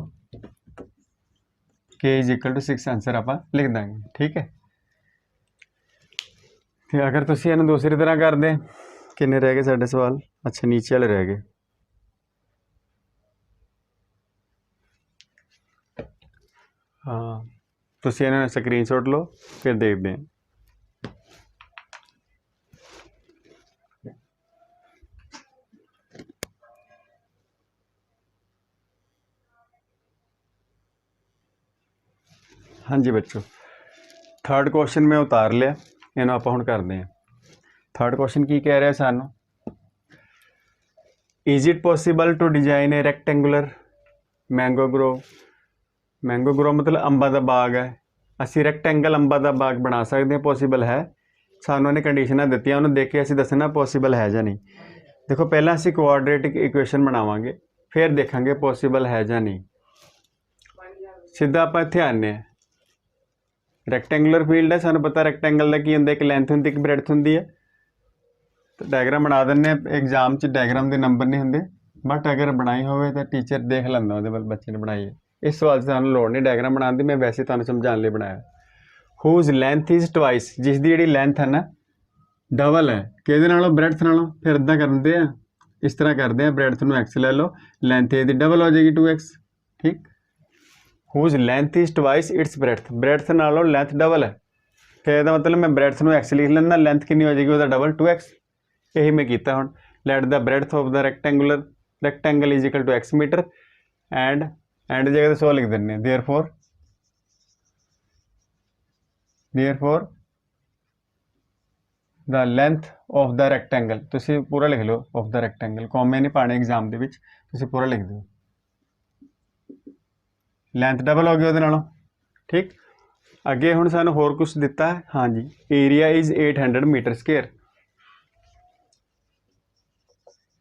के इज इक्वल टू 6 आंसर आप लिख देंगे ठीक है। तो अगर तुसीं इहनूं दूसरी तरह कर दें, किन्ने रह गए साडे सवाल, अच्छा नीचे वाले रह गए। हाँ तुसीं इहनूं स्क्रीनशॉट लो, फिर देखते हैं। हाँ जी बच्चों, थर्ड क्वेश्चन में उतार लिया, इन्हों आप हुण करते हैं। थर्ड क्वेश्चन की कह रहा है सानू, is it possible to design a rectangular mango grove. Mango grove मतलब अंबा का बाग है, असी रैक्टेंगल अंबा का बाग बना सकते हैं, पॉसिबल है। सानू ने कंडीशनां दित्तियां, उन्होंने देख के असीं दसना पॉसिबल है जां नहीं। देखो पहला असीं क्वाड्रेटिक इक्वेशन बनावांगे, फिर देखांगे पॉसिबल है जां नहीं। सीधा आप इत्थे आने हैं, रैक्टेंगुलर फील्ड है, सानू पता रैक्टेंगल का की हुंदा, एक लेंथ हुंदी एक ब्रैड्थ हुंदी है। तो डायग्राम बना दें, एग्जाम च डायग्राम के नंबर नहीं होंगे, बट अगर बनाई हो तो टीचर देख लेंदा वो बच्चे ने बनाई है। इस सवाल से सानू लोड़ नहीं डायग्राम बनाने की, मैं वैसे तुहानू समझाने लिए बनाया। हुज लेंथ इज ट्वाइस, जिसकी जी लेंथ है ना डबल है किहदे नालों, ब्रैड्थ नालों। फिर इदां करते हैं, इस तरह करते हैं, ब्रैड्थ नूं एक्स ले लो, लेंथ ए दी डबल हो जाएगी 2x ठीक। whose length is twice its breadth, breadth नालों length डबल है, फिर ਇਹਦਾ मतलब मैं breadth ਨੂੰ x लिख लेना, length कितनी हो जाएगी ਉਹਦਾ डबल 2x। यही मैं किया ਹੁਣ let the breadth of the rectangle is equal to x metre and जगह तो 100 लिख देने, therefore the length of the rectangle ਤੁਸੀਂ पूरा लिख लो of the rectangle, कॉमे नहीं पाने एग्जाम ਦੇ ਵਿੱਚ, ਤੁਸੀਂ पूरा लिख ਦਿਓ। ਲੈਂਥ ਡਬਲ ਹੋ ਗਈ ਉਹਦੇ ਨਾਲੋਂ, ਠੀਕ। ਅੱਗੇ ਹੁਣ ਸਾਨੂੰ ਹੋਰ ਕੁਝ ਦਿੱਤਾ ਹੈ, ਹਾਂਜੀ area is 800 metre square,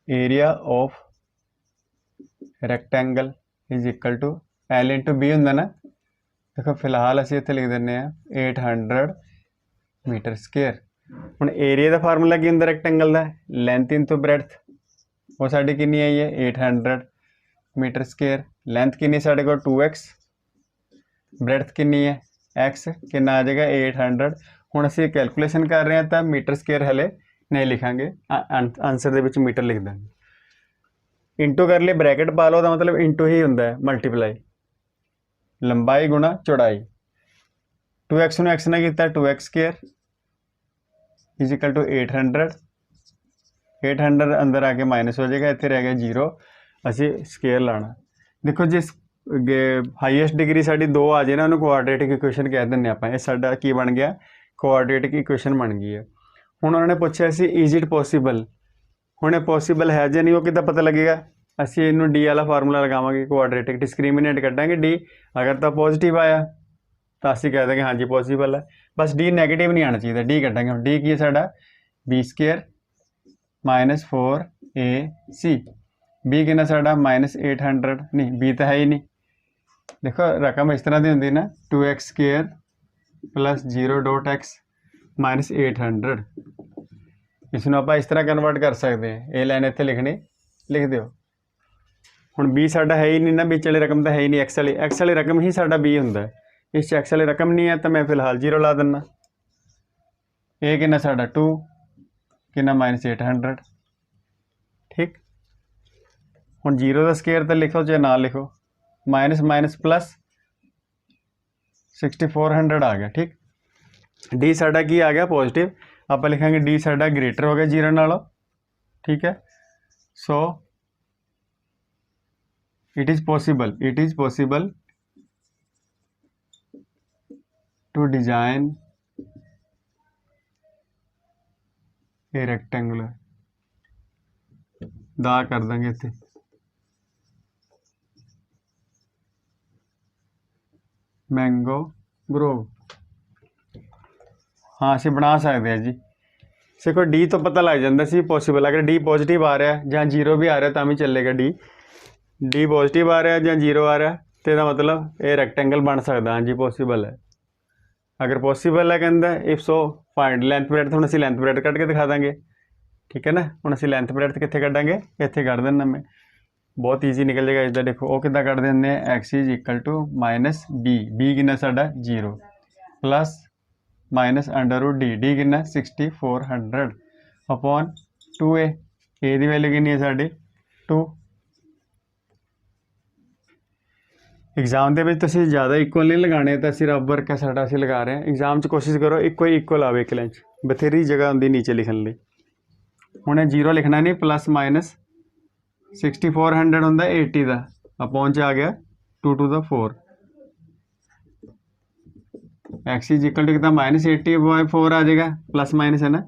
area of rectangle is equal to L into B ਹੁੰਦਾ ना, देखो फिलहाल ਅਸੀਂ ਇੱਥੇ ਲਿਖ ਦਿੰਦੇ ਆ 800 ਮੀਟਰ ਸਕੁਅਰ। ਹੁਣ ਏਰੀਆ ਦਾ ਫਾਰਮੂਲਾ ਕੀ ਹੁੰਦਾ ਰੈਕਟੈਂਗਲ ਦਾ, ਲੈਂਥ ਇਨਟੂ ਬ੍ਰੈਡਥ, ਉਹ ਸਾਡੀ ਕਿੰਨੀ ਆਈ ਹੈ 800 ਮੀਟਰ ਸਕੁਅਰ। ਲੈਂਥ ਕਿੰਨੀ ਸਾਡੇ ਕੋਲ 2x, ਬ੍ਰੈਡਥ ਕਿੰਨੀ ਹੈ x, ਕਿੰਨਾ ਆ ਜਾਏਗਾ 800। ਹੁਣ ਅਸੀਂ ਕੈਲਕੂਲੇਸ਼ਨ ਕਰ ਰਹੇ ਹਾਂ ਤਾਂ ਮੀਟਰ ਸਕੁਅਰ ਹਲੇ नहीं लिखांगे, आंसर ਦੇ ਵਿੱਚ ਮੀਟਰ ਲਿਖ ਦਾਂਗੇ। इंटू कर लिए ब्रैकेट पा लो, तो मतलब इंटू ही होंगे मल्टीप्लाई, लंबाई गुणा चौड़ाई, 2x ਨੂੰ x ने किया 2x square is equal to 800, 800 अंदर आके माइनस हो जाएगा, इतने रह गया 0, असी स्केयर लाना। देखो जिस हाईएस्ट डिग्री साड़ी 2 आ जाए ना, उन्होंने कोआर्डिनेटिक इक्वेशन कह दें आप, ये साडा की बन गया कोआर्डिनेटिक इक्वेशन बन गई है। हुण उन्होंने पूछा सी इज इट पॉसीबल, ਹੁਣ ਇਹ ਪੋਸੀਬਲ ਹੈ ਜਾਂ ਨਹੀਂ, ਉਹ ਕਿੱਦਾਂ ਪਤਾ ਲੱਗੇਗਾ, ਅਸੀਂ ਇਹਨੂੰ ਡੀ ਵਾਲਾ ਫਾਰਮੂਲਾ ਲਗਾਵਾਂਗੇ, ਕੁਆਡਰੇਟਿਕ ਡਿਸਕ੍ਰਿਮੀਨੈਂਟ ਕੱਢਾਂਗੇ ਡੀ, ਅਗਰ ਤਾਂ ਪੋਜ਼ਿਟਿਵ ਆਇਆ ਤਾਂ ਅਸੀਂ ਕਹਿ ਦਾਂਗੇ ਹਾਂਜੀ ਪੋਸੀਬਲ ਹੈ, ਬਸ ਡੀ ਨੈਗੇਟਿਵ ਨਹੀਂ ਆਉਣਾ ਚਾਹੀਦਾ, ਡੀ ਕੱਢਾਂਗੇ। ਹੁਣ ਡੀ ਕੀ ਹੈ ਸਾਡਾ B square minus 4ac, B कितना साढ़ा -800, नहीं बी तो है ही नहीं, देखो रकम इस तरह की होंगी ना 2x स्क्वायर प्लस 0.x -800, इसनों आप इस तरह कन्वर्ट कर सकते हैं, ये लाइन इतने लिखनी लिख दो। हुण बी साडा है ही नहीं ना, बीच वाली रकम तो है ही नहीं, एक्स वाली रकम ही साडा बी हुंदा है, इस एक्स वाली रकम नहीं है तो मैं फिलहाल 0 ला दिना। ये कितना साडा 2 कितना -800, ठीक। हुण 0 का स्केयर तो लिखो चाहे ना लिखो, माइनस माइनस प्लस 6400 आ गया, ठीक। डी साडा की आ गया पॉजिटिव, आप लिखेंगे डी साडा ग्रेटर हो गया 0 नालों, ठीक है। So it is possible to design a rectangular, दा कर देंगे इतने मैंगो ग्रोव, हाँ असीं बना सकते हैं जी। देखो डी तो पता लग जाता सी पॉसिबल, अगर डी पॉजिटिव आ रहा है या 0 भी आ रहा है तो भी चलेगा, डी पॉजिटिव आ रहा है या 0 आ रहा है तो इसका मतलब ये रैक्टेंगल बन सकता, हाँ जी पॉसिबल है। अगर पॉसिबल है कहता if so find length breadth, हम असीं लेंथ ब्रेडथ कट के दिखा देंगे, ठीक है ना। हम असीं लेंथ ब्रेडथ कित्थे कड्डांगे, इत्थे कट देना मैं, बहुत ईजी निकल जाएगा इसका। देखो वो कितना कट देंगे, x is equal to minus b कितना साडा 0 plus minus under d, d कितना 6400 अपॉन 2a, ए की वैल्यू कितनी है साड़ी 2। एग्जाम के तुसीं ज़्यादा इक्वल नहीं लगाने, तो असीं रब वर्क है साडा, असीं लगा रहे हैं। एग्जाम कोशिश करो इक्वल आवे, एक लाइन बथेरी जगह होंगी नीचे लिखने लई। हुण 0 लिखना नहीं, प्लस माइनस 6400 होंदा 80 का, अपॉन च आ गया 2 to the 4, x is equal to कितना -80/4 आ जाएगा, प्लस माइनस है ना,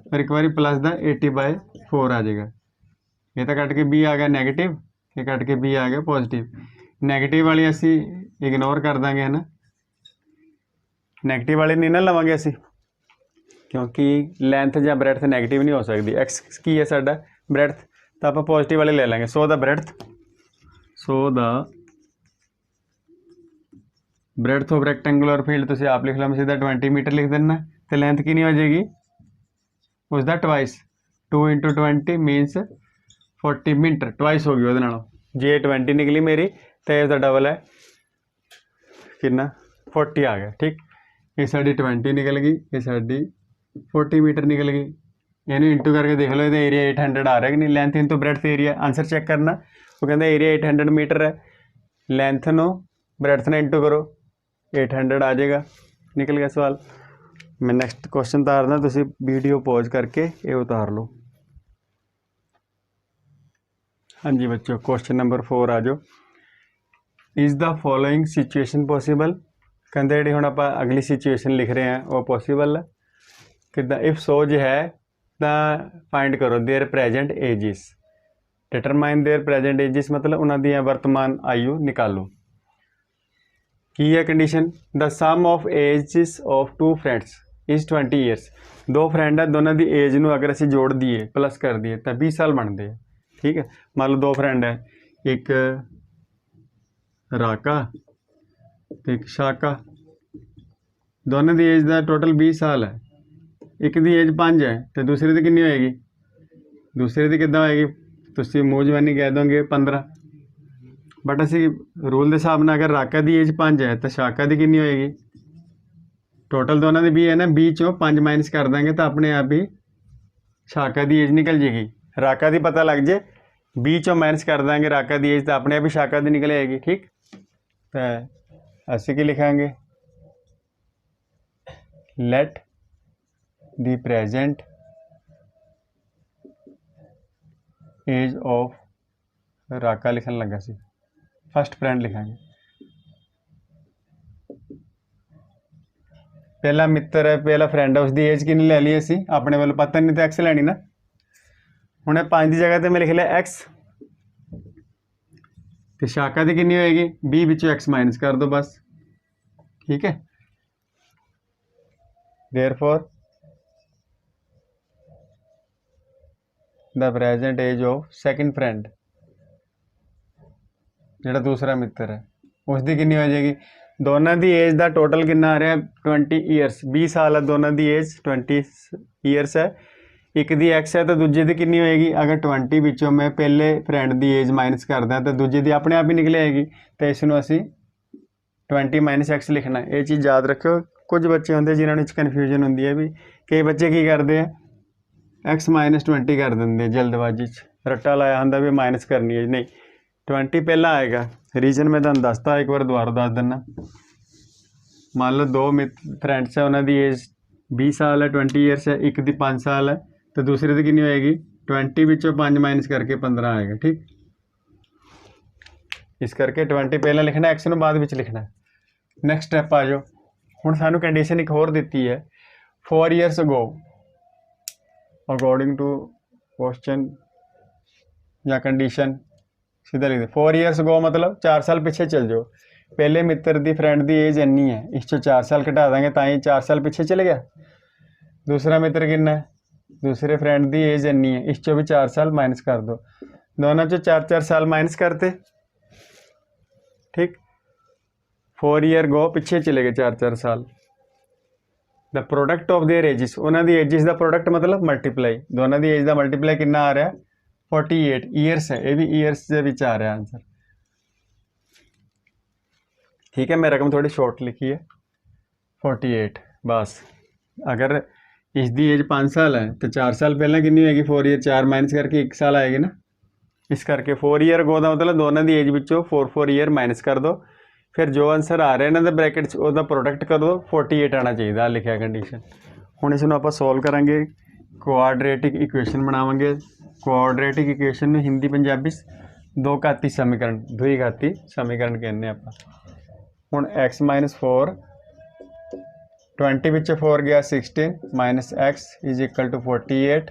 फिर एक बार प्लस का 80/4 आ जाएगा। ये तो कट के बी आ गया नेगेटिव, ये कट के बी आ गया पॉजिटिव, नैगेटिव वाली असी इग्नोर कर देंगे, है ना, नैगेटिव वाली नहीं ना लवांगे असी, क्योंकि लेंथ या ब्रेडथ नैगेटिव नहीं हो सकती। एक्स की है साडा ब्रेडथ, तो आप पॉजिटिव वाले ले लेंगे। So the breadth of rectangular field तुसीं आप लिख लो, मैं सीधा 20 मीटर लिख देना, तो लेंथ कितनी हो जाएगी उसका ट्वाइस, 2 × 20 मीनस 40 मीटर, ट्वाइस हो गई वो नालों। जे 20 निकली मेरी तो इसका डबल है कितना 40 आ गया, ठीक। ये साड़ी 20 निकल गई, ये साड़ी 40 मीटर निकल गई, इन्हें इंटू करके देख लो, ये एरिया 800 आ रहा है कि नहीं, length into breadth area, answer check करना। वो कहते एरिया 800 मीटर है, लेंथ नो ब्रैड्थ ने इंटू करो 800 आ जाएगा, निकल गया सवाल। मैं नैक्सट क्वेश्चन उतारदा, तुसी वीडियो पॉज करके ये उतार लो। हाँ जी बच्चों, क्वेश्चन नंबर 4 आ जाओ। Is the following situation possible, कहते जी हम आप अगली सिचुएशन लिख रहे हैं वो पॉसीबल है कि इफ सो जो है तो फाइंड करो their present ages, determine their present ages मतलब उन्होंने वर्तमान आयु निकालो। की है condition, the sum of ages of 2 friends is 20 years. 2 friend है, दोनों की एज में अगर असी जोड़ दिए प्लस कर दिए तो 20 साल बनते हैं। ठीक है, मान लो 2 फ्रेंड है, एक राका तो एक शाका, दोनों की एज का टोटल 20 साल है। एक की एज 5 है तो दूसरे की कितनी होएगी, दूसरे की कितना होएगी, तुम मूँह जवानी कह दोगे 15, बट असी रूल के हिसाब से अगर राका की एज 5 है तो शाका की कितनी होएगी, टोटल दोनों की 20 है ना, 20 चों 5 माइनस कर देंगे तो अपने आप ही शाका की एज निकल जाएगी। राका की पता लग जाए, 20 चों माइनस कर देंगे राका की एज तो अपने आप ही शाका की निकल आएगी। ठीक, तो असी की लिखांगे, let the present age of राका लिखन लगा सी, फर्स्ट फ्रेंड लिखांगे। पहला मित्र है, पहला फ्रेंड है, उसकी एज कितनी ले ली असी अपने वालों, पता नहीं तो एक्स लैनी ना। हुणे 5 की जगह तो मैं लिख लिया एक्स, तो शाका की कितनी होएगी, 20 विचों एक्स माइनस कर दो बस। ठीक है, therefore the present age of second friend, जो दूसरा मित्र है, उसकी कितनी हो जाएगी, दोनों की एज का टोटल कितना आ रहा है 20 ईयर्स, 20 साल है, दोनों की एज 20 ईयर्स है। एक दी एक्स है तो दूजे की कितनी होएगी, अगर 20 विचों मैं पहले फ्रेंड की एज माइनस करदा तो दूजे की अपने आप ही निकल आएगी, तो इसनों असी 20 माइनस एक्स लिखना। ये चीज़ याद रखो, कुछ बच्चे होंगे जिन्होंने कन्फ्यूजन होंगी है भी, कई बच्चे की करते हैं एक्स माइनस 20 कर देंगे जल्दबाजी, रट्टा लाया होंगे भी माइनस करनी है, नहीं 20 पहला आएगा। रीजन मैं तुहानूं दसता, एक बार दोबारा दस दिना। मान लो 2 फ्रेंड्स है, उन्होंने एज 20 साल है, 20 ईयर्स है, एक की 5 साल है, तो दूसरे की कितनी होएगी, 20 विचों 5 माइनस करके 15 आएगा। ठीक, इस करके 20 पहले लिखना, एक्स नूं बाद विच लिखना। नैक्सट स्टैप आ जाओ, हुण सानूं कंडीशन एक होर दित्ती है, 4 years ago according to question या कंडीशन सीधा लिख दे। 4 ईयर्स अगो मतलब 4 साल पीछे चल जाओ, पहले मित्र की फ्रेंड की एज इन्नी है, इस 4 साल घटा देंगे तो ही 4 साल पीछे चले गया। दूसरा मित्र कितना है, दूसरे फ्रेंड की एज इन्नी है, इस भी 4 साल माइनस कर दो, दोनों चो 4-4 साल माइनस करते। ठीक, 4 ईयर गो पिछे चले गए 4-4 साल। The product of their ages, उन्होंने एजिस का प्रोडक्ट मतलब मल्टीप्लाई, दोनों की एज का मल्टीप्लाई कितना आ रहा है 48 ईयर्स है, ये भी ईयर्स के आ रहा है आंसर। ठीक है, मैं रकम थोड़ी शॉर्ट लिखी है 48 बस। अगर इसकी एज 5 साल है तो 4 साल पहले कितनी होगी, 4 ईयर, 4 माइनस करके 1 साल आएगी ना, इस करके 4 ईयर गो का मतलब दोनों की एज विचों 4 ईयर माइनस कर दो, फिर जो आंसर आ रहा है ना ब्रैकेट वह प्रोडक्ट कर दो, 48 आना चाहिए लिखा कंडीशन। हुण इसनूं आपां सोल्व करांगे, क्वाड्रेटिक इक्वेशन बनावांगे। क्वाड्रेटिक इक्वेशन में हिंदी पंजाबी 2 घाती समीकरण, द्विघाती समीकरण कहने आपां। हुण एक्स माइनस 4, 20 विच 4 गया 16 minus x is equal to 48।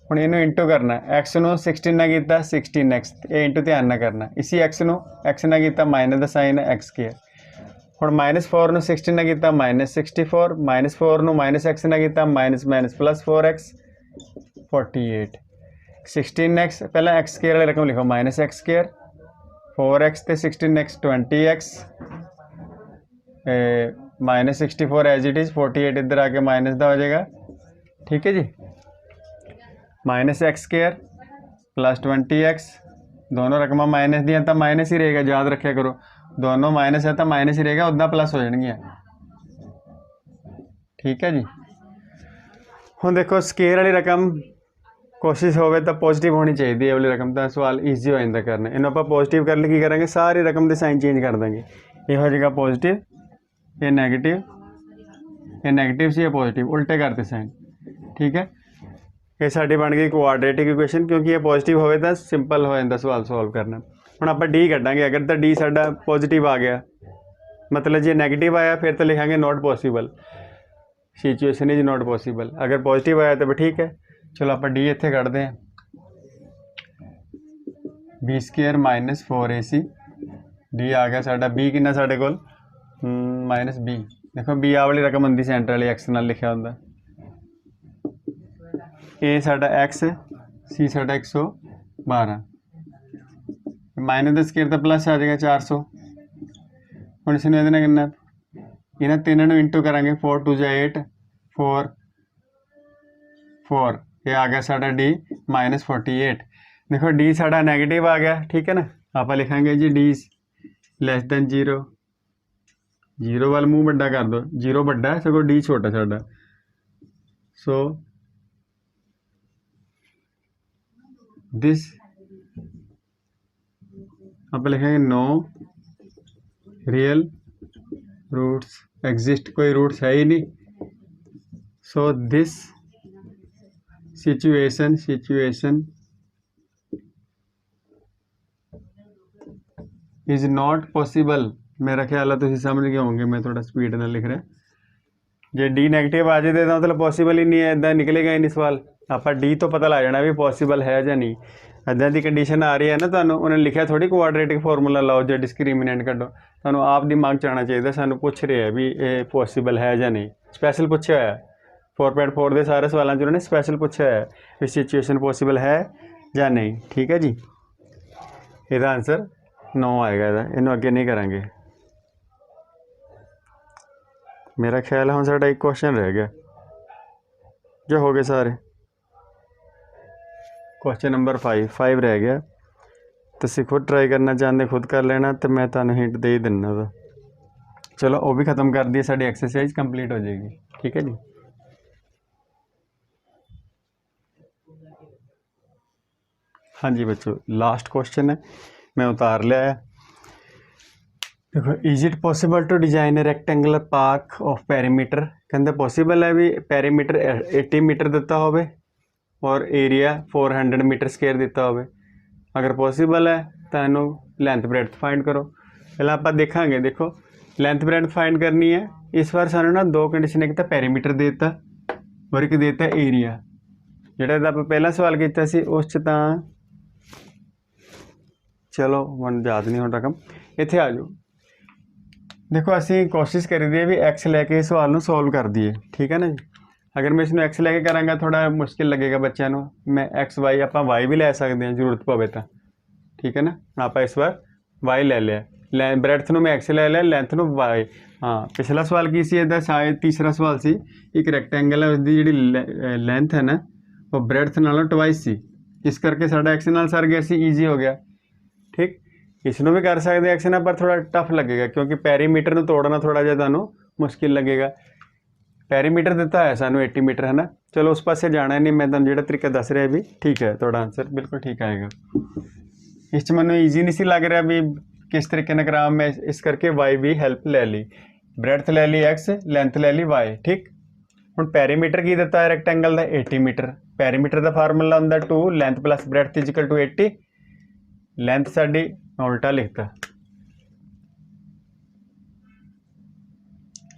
हुण इनू इंटू करना, एक्स नूं 16 ना कीता 16x, ये इंटू ध्यान ना करना, इसी एक्स नूं एक्स ना कीता माइनस का साइन एक्स स्क्वायर। हुण -4 नूं 16 ना कीता -64, -4 नूं माइनस एक्स ना कीता minus minus plus 4x 48। 16x पहला एक्स स्क्वायर वाली रकम लिखो, माइनस एक्स स्क्वायर 4x तो 16x 20x -64 as it is, 48 इधर आके माइनस का हो जाएगा। ठीक है जी, minus x square plus 20x, दोनों रकम माइनस दियाँ तो माइनस ही रहेगा, याद रखा करो, दोनों माइनस है तो माइनस ही रहेगा, उदा प्लस हो जाएगी। ठीक है जी, हुण देखो स्केयर वाली रकम कोशिश होवे तो पॉजिटिव होनी चाहिए ये वाली रकम, तो सवाल ईजी हो जाता करना। इन्हों आप पॉजिटिव कर लिए की करेंगे, सारी रकम के साइन चेंज कर देंगे। ये हो जाएगा पॉजिटिव, ये नैगेटिव से ये पॉजिटिव, उल्टे करते साइन। ठीक है, ये साड़ी बन गई क्वाड्रेटिक इक्वेशन, क्योंकि ये पॉजिटिव होवे तो सिंपल हो जाता सवाल सॉल्व करना। हुण आप डी कड्डांगे, अगर तो डी साडा पॉजिटिव आ गया, मतलब जे नैगेटिव आया फिर तो लिखांगे not possible, situation is not possible. अगर पॉजिटिव आया तो भी ठीक है। चलो आप डी इत्थे कढ़ते हैं, B square minus 4ac, D आ गया साडा। बी कितना साडे कोल माइनस बी, देखो बी आ वाली रकम होंदी सेंटर वाली एक्स नाल लिखा होंदा। ए साडा एक्स, सी साडा 112, माइनस का स्केयर तो प्लस आ जाएगा 400। हम इसमें ये कितना, इन्हें तीनों इंटू करेंगे, 4 2 8, 4 4, ये आ गया साडा डी माइनस 48। देखो डी साडा नैगेटिव आ गया, ठीक है ना। आप लिखेंगे जी डी लैस दैन 0, 0 वाल मूँह बड़ा कर दो, 0 बड़ा है सगो डी छोटा साडा। सो दिस आप लिखेंगे नो रियल रूट्स एग्जिस्ट, कोई रूट्स है ही नहीं। So this situation is not possible. मेरा ख्याल है तुम समझ गए होंगे, मैं थोड़ा स्पीड में लिख रहा। जे डी नैगेटिव आ जाए तो मतलब पॉसिबल ही नहीं है, इदा निकलेगा ही नहीं सवाल। आप डी तो पता लग जाना भी पॉसिबल है या नहीं। इदा की कंडीशन आ रही है ना, तो उन्होंने लिखा थोड़ी क्वाड्रेटिक फॉर्मूला लाओ जो डिस्क्रिमिनेंट कड्डो, तो आप दिमाग च आना चाहिए। सानू पूछ रहे हैं भी ये पॉसिबल है या नहीं, स्पैशल पूछा है 4.4 के सारे सवालों च उन्होंने स्पैशल पूछा है भी सिचुएशन पॉसिबल है या नहीं। ठीक है जी, इसका आंसर 9 आएगा। इन्हों अगे नहीं करेंगे। मेरा ख्याल है हम साडा एक क्वेश्चन रह गया जो हो गए सारे। क्वेश्चन नंबर 5 रह गया, तुम खुद ट्राई करना चाहते खुद कर लेना, तो मैं तुम्हें हिंट दे ही दिना। तो चलो वो भी ख़त्म कर दी, साड़ी एक्सरसाइज कंप्लीट हो जाएगी। ठीक है जी। हाँ जी बच्चों, लास्ट क्वेश्चन है, मैं उतार लिया है। देखो, is it possible to design a rectangular park of perimeter. कहते पॉसिबल है भी पैरीमीटर 80 मीटर दिता हो और एरिया 400 मीटर स्केयर दिता हो। अगर पॉसिबल है तो इनू लेंथ ब्रेड्थ फाइंड करो। पहले आप देखेंगे, देखो लेंथ ब्रेड्थ फाइंड करनी है। इस बार सानू ना 2 कंडीशन, एक तो पैरीमीटर देता और एक देता एरिया। जोड़ा आप पहला सवाल किया सी उस चलो मन याद नहीं हो रकम, इत्थे आ जाओ। देखो असी कोशिश करी दी है भी एक्स लैके इस सवाल में सॉल्व कर दिए। ठीक है ना जी। अगर मैं इसमें एक्स लैके कराँगा थोड़ा मुश्किल लगेगा बच्चों को। मैं एक्स वाई आप वाई भी लै सकते हैं जरूरत पवे तो। ठीक है ना, आप इस बार वाई ले लिया, ब्रेड्थ में मैं एक्स ले लिया, लेंथ में वाई। हाँ, पिछला सवाल की सी इहदा शायद तीसरा सवाल सी, एक रैक्टेंगल है उसकी जी लेंथ है ना वो ब्रेड्थ नालों ट्वाइस सी, इस करके साडा एक्स नाल सर गया सी, ईजी हो गया। ठीक, इसनों भी कर सकते एक्स ना, पर थोड़ा टफ लगेगा क्योंकि पैरीमीटर में तोड़ना थोड़ा जिहा तुहानूं मुश्किल लगेगा। पैरीमीटर दिता है सानू 80 मीटर है ना। चलो उस पासे जाना नहीं, मैं तुहानूं जिहड़ा तरीका दस रहा भी ठीक है, तुहाडा आंसर बिल्कुल ठीक आएगा। इस मैनूं ईजी नहीं सी लग रहा भी किस तरीके नाल करा, मैं इस करके वाई भी हैल्प ले ली, ब्रेड्थ ले ली एक्स, लेंथ ले ली वाई। ठीक, हुण पैरीमीटर की दिता है रैक्टेंगल का 80 मीटर। पैरीमीटर का फार्मूला हुंदा 2 length plus breadth equal to 80। Length साडी उल्टा लिखता,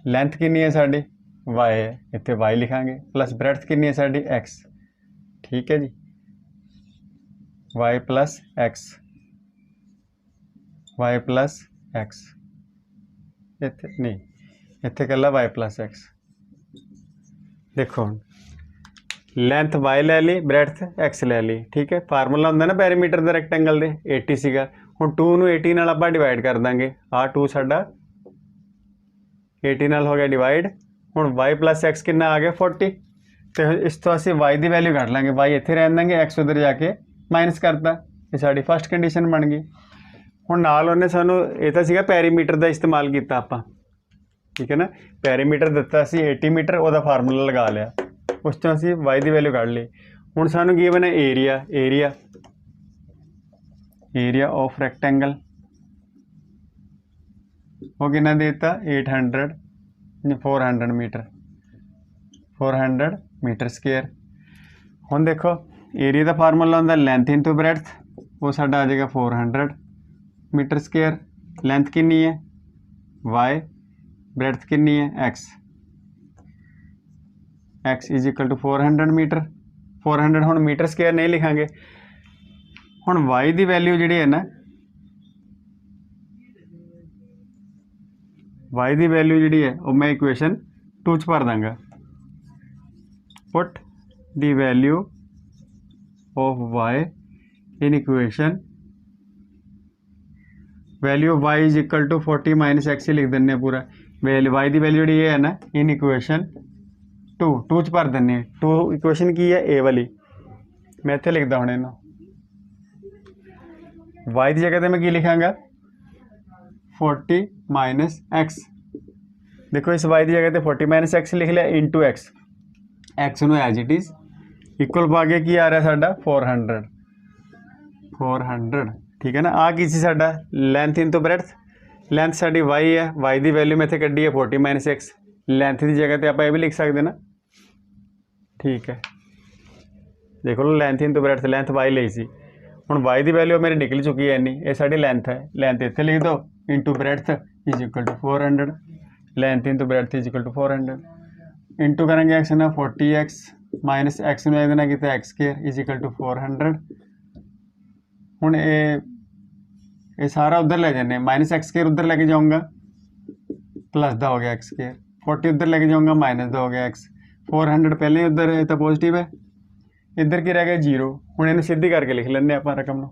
लेंथ कितनी है साडी वाई है, इत्थे वाई लिखांगे, प्लस ब्रेड्थ कितनी है साडी एक्स। ठीक है जी, y plus x, y plus x, इत्थे नहीं, इत्थे कला वाई प्लस एक्स। देखो लेंथ वाई ले ली, ब्रेड्थ एक्स ले ली। ठीक है, फार्मूला होंदा ना पैरीमीटर का रैक्टेंगल दे 80 सीगा। हुण 2 नूं 80 नाल आपां डिवाइड कर देंगे, आ 2 साडा 80 नाल हो गया डिवाइड। हुण वाई प्लस एक्स कितना आ गया 40। तो इस तो असीं वाई की वैल्यू कढ लांगे, वाई इत्थे रहन देंगे, एक्स उधर जाके माइनस करता, ये साडी फर्स्ट कंडीशन बन गई। हुण नाल उन्हें सानू ये तो सीगा पैरीमीटर का इस्तेमाल किया आपां। ठीक है ना, पैरीमीटर दिता सी 80 मीटर, वह फार्मूला लगा लिया, उस तो असीं वाई की वैल्यू कढ ली। हुण सानू गिवन है area area area of rectangle वो कितना देता 800 400 मीटर 400 मीटर स्केयर। हुण देखो एरिया का फार्मूला होंदा लेंथ इंटू ब्रैड्थ, वो साडा आ जाएगा 400 मीटर स्केयर। लेंथ कितनी है y, ब्रैड्थ कितनी है x, x is equal to 400 metre 400 हुण मीटर स्केयर नहीं लिखांगे। हुण y की वैल्यू जिहड़ी है ना y की वैल्यू जिहड़ी है वो मैं इक्वेशन 2 च भर दांगा। Put the value of y in equation, value of y is equal to 40 minus x ही लिख दें पूरा। वैल्यू y की वैल्यू जी है ना इन इक्वेशन 2 च भर दें। 2 इक्वेशन की है ए वाली, मैं इत्थे लिखदा हुण इहनूं y की जगह तो मैं की लिखांगा 40 माइनस एक्स। देखो इस y की जगह तो 40 माइनस एक्स लिख लिया इंटू एक्स, एक्स नूं एज इट इज़ इक्वल पा के की आ रहा साडा 400 ठीक है ना। आ की सी साडा लेंथ इंटू ब्रैड्थ, लेंथ साडी y है, y की वैल्यू मैं इत्थे कड्ढी है 40 माइनस एक्स, लेंथ की जगह तो आप ये भी लिख सकते ना ठीक है। देखो लो लेंथ इंटू ब्रैड्थ, लेंथ y ली सी, हुण y की वैल्यू मेरी निकल चुकी है इन्नी, ये साडी लेंथ है, लेंथ इत्थे लिख दो into breadth is equal to 400, length into breadth is equal to 400 into करेंगे एक्स ना 40x माइनस एक्स में देना कि x square is equal to 400। हुण ये सारा उधर ले जाने, माइनस एक्स स्केयर उधर लेके जाऊँगा प्लस दा हो गया एक्स स्केयर, 40 उधर लेके जाऊँगा माइनस दा हो गया एक्स, 400 पहले ही उधर है तो पॉजिटिव है, इधर की रह गया 0। हुण इन्हूं सीधी करके लिख लेंगे आप रकम नूं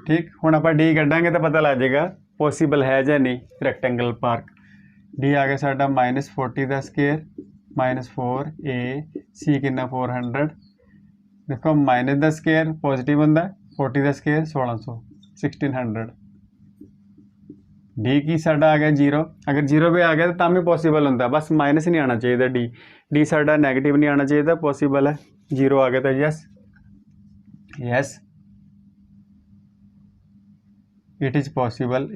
ठीक। हुण आपां डी कड्डांगे तो पता लग जाएगा पॉसीबल है या नहीं रैक्टेंगल पार्क। डी आ गया साडा माइनस 40 का स्केयर माइनस 4 ए सी कितना 400। देखो माइनस का स्केयर पॉजिटिव होंदा, 40 का स्केयर 1600 1600। डी की साडा आ गया 0, अगर 0 भी आ गया तो भी पॉसीबल होंदा, बस माइनस नहीं आना चाहिए। डी डी साडा नैगेटिव नहीं आना चाहिए, पॉसीबल है। 0 आ गया तो yes yes it is possible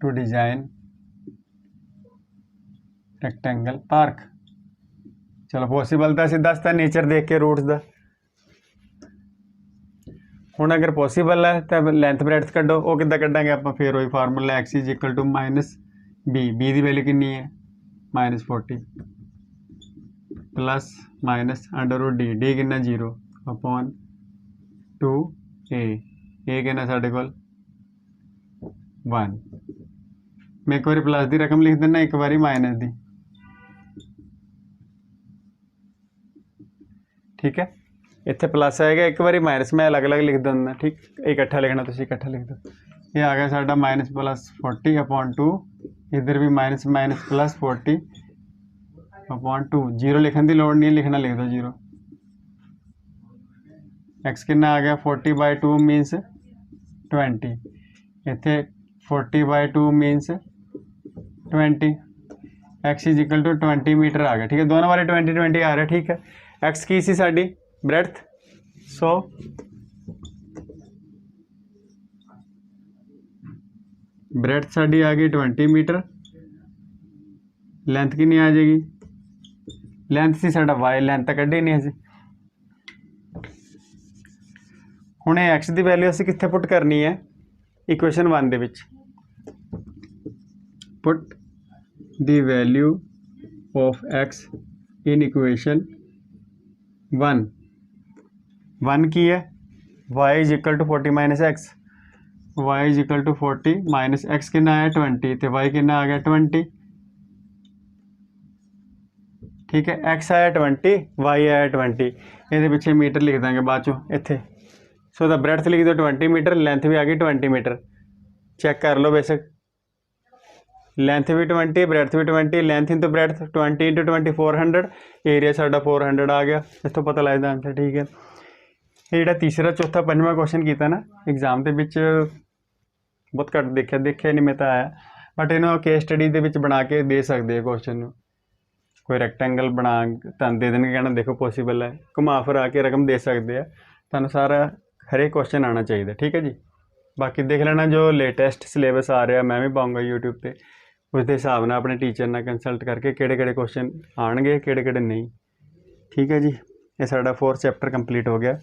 to design rectangle park। चलो पॉसीबल तो असीं दसता नेचर देख के रूट्स का। हुण अगर पॉसीबल है तो लेंथ ब्रैड्थ कड्डो, वो किद्दां कड्डांगे आपां, फिर वही formula x is equal to minus b, b की वैल्यू कितनी है minus 40 plus minus under root d, d कितना 0 अपॉन 2 ए कितना साढ़े कोल 1। मैं एक बार प्लस की रकम लिख देना, एक बार माइनस की ठीक है। इत्थे प्लस आएगा, एक बार माइनस मैं अलग अलग लिख देना ठीक, इकट्ठा लिखना तुसीं इकट्ठा लिख दो। ये आ गया साडा माइनस प्लस 40 अपॉन 2, इधर भी माइनस माइनस प्लस 40 अपॉन 2। 0 लिखने की लोड़ नहीं, लिखना लिख दो 0। एक्स कितना आ गया 40 बाय 2 मीनस 20, इत्थे 40 by 2 minus 20, x is equal to 20 metre आ गया ठीक है। दोनों वाले 20 20 आ रहा है ठीक है। एक्स की सी साडी ब्रैड्थ, सो ब्रैड्थ साडी आ गई 20 मीटर, लेंथ कितनी आ जाएगी, लेंथ सी साडा वाई, लेंथ तो कड्ढी नहीं असीं। हुण एक्स की वैल्यू असीं कित्थे पुट करनी है इक्वेशन 1 दे विच। Put the value of x in equation 1 की है y is equal to 40 minus x, y is equal to 40 minus x कितना आया 20 तो y कितना आ गया 20 ठीक है। x आया 20 y आया 20, ये पिछे मीटर लिख देंगे बाद चो इत्थे। सो द ब्रैड्थ लिख दो 20 मीटर, लेंथ भी आ गई 20 मीटर, चेक कर लो बेशक, लेंथ भी 20 ब्रैड्थ भी 20, लेंथ इंटू ब्रैड्थ 20 इंटू 20 400, एरिया साडा 400 आ गया, इतों पता लगता आंसर ठीक है। ये जो तीसरा चौथा पंजवां क्वेश्चन किया ना एग्जाम के ਬਹੁਤ ਘੱਟ ਦੇਖਿਆ ਨਹੀਂ ਮੈਂ ਤਾਂ ਆਇਆ, ਬਟ ਇਹਨੂੰ ਕੇਸ ਸਟੱਡੀ ਦੇ ਵਿੱਚ ਬਣਾ ਕੇ ਦੇ ਸਕਦੇ ਆ ਕੁਐਸਚਨ ਨੂੰ। ਕੋਈ ਰੈਕਟੈਂਗਲ ਬਣਾ ਤੁਹਾਨੂੰ ਦੇ ਦੇਣਗੇ, ਕਹਿਣਾ ਦੇਖੋ ਪੋਸੀਬਲ ਹੈ, ਘੁਮਾ ਫਿਰਾ ਕੇ ਰਕਮ ਦੇ ਸਕਦੇ ਆ ਤੁਹਾਨੂੰ। ਸਾਰਾ ਹਰੇਕ ਕੁਐਸਚਨ ਆਉਣਾ ਚਾਹੀਦਾ, ਠੀਕ ਹੈ ਜੀ। ਬਾਕੀ ਦੇਖ ਲੈਣਾ ਜੋ ਲੇਟੈਸਟ ਸਿਲੇਬਸ ਆ ਰਿਹਾ ਮੈਂ ਵੀ ਪਾਉਂਗਾ YouTube ਤੇ, ਉਸ ਦੇ ਹਿਸਾਬ ਨਾਲ ਆਪਣੇ ਟੀਚਰ ਨਾਲ ਕੰਸਲਟ ਕਰਕੇ ਕਿਹੜੇ ਕੁਐਸਚਨ ਆਉਣਗੇ ਕਿਹੜੇ ਨਹੀਂ, ਠੀਕ ਹੈ ਜੀ। ਇਹ ਸਾਡਾ 4th ਚੈਪਟਰ ਕੰਪਲੀਟ ਹੋ ਗਿਆ।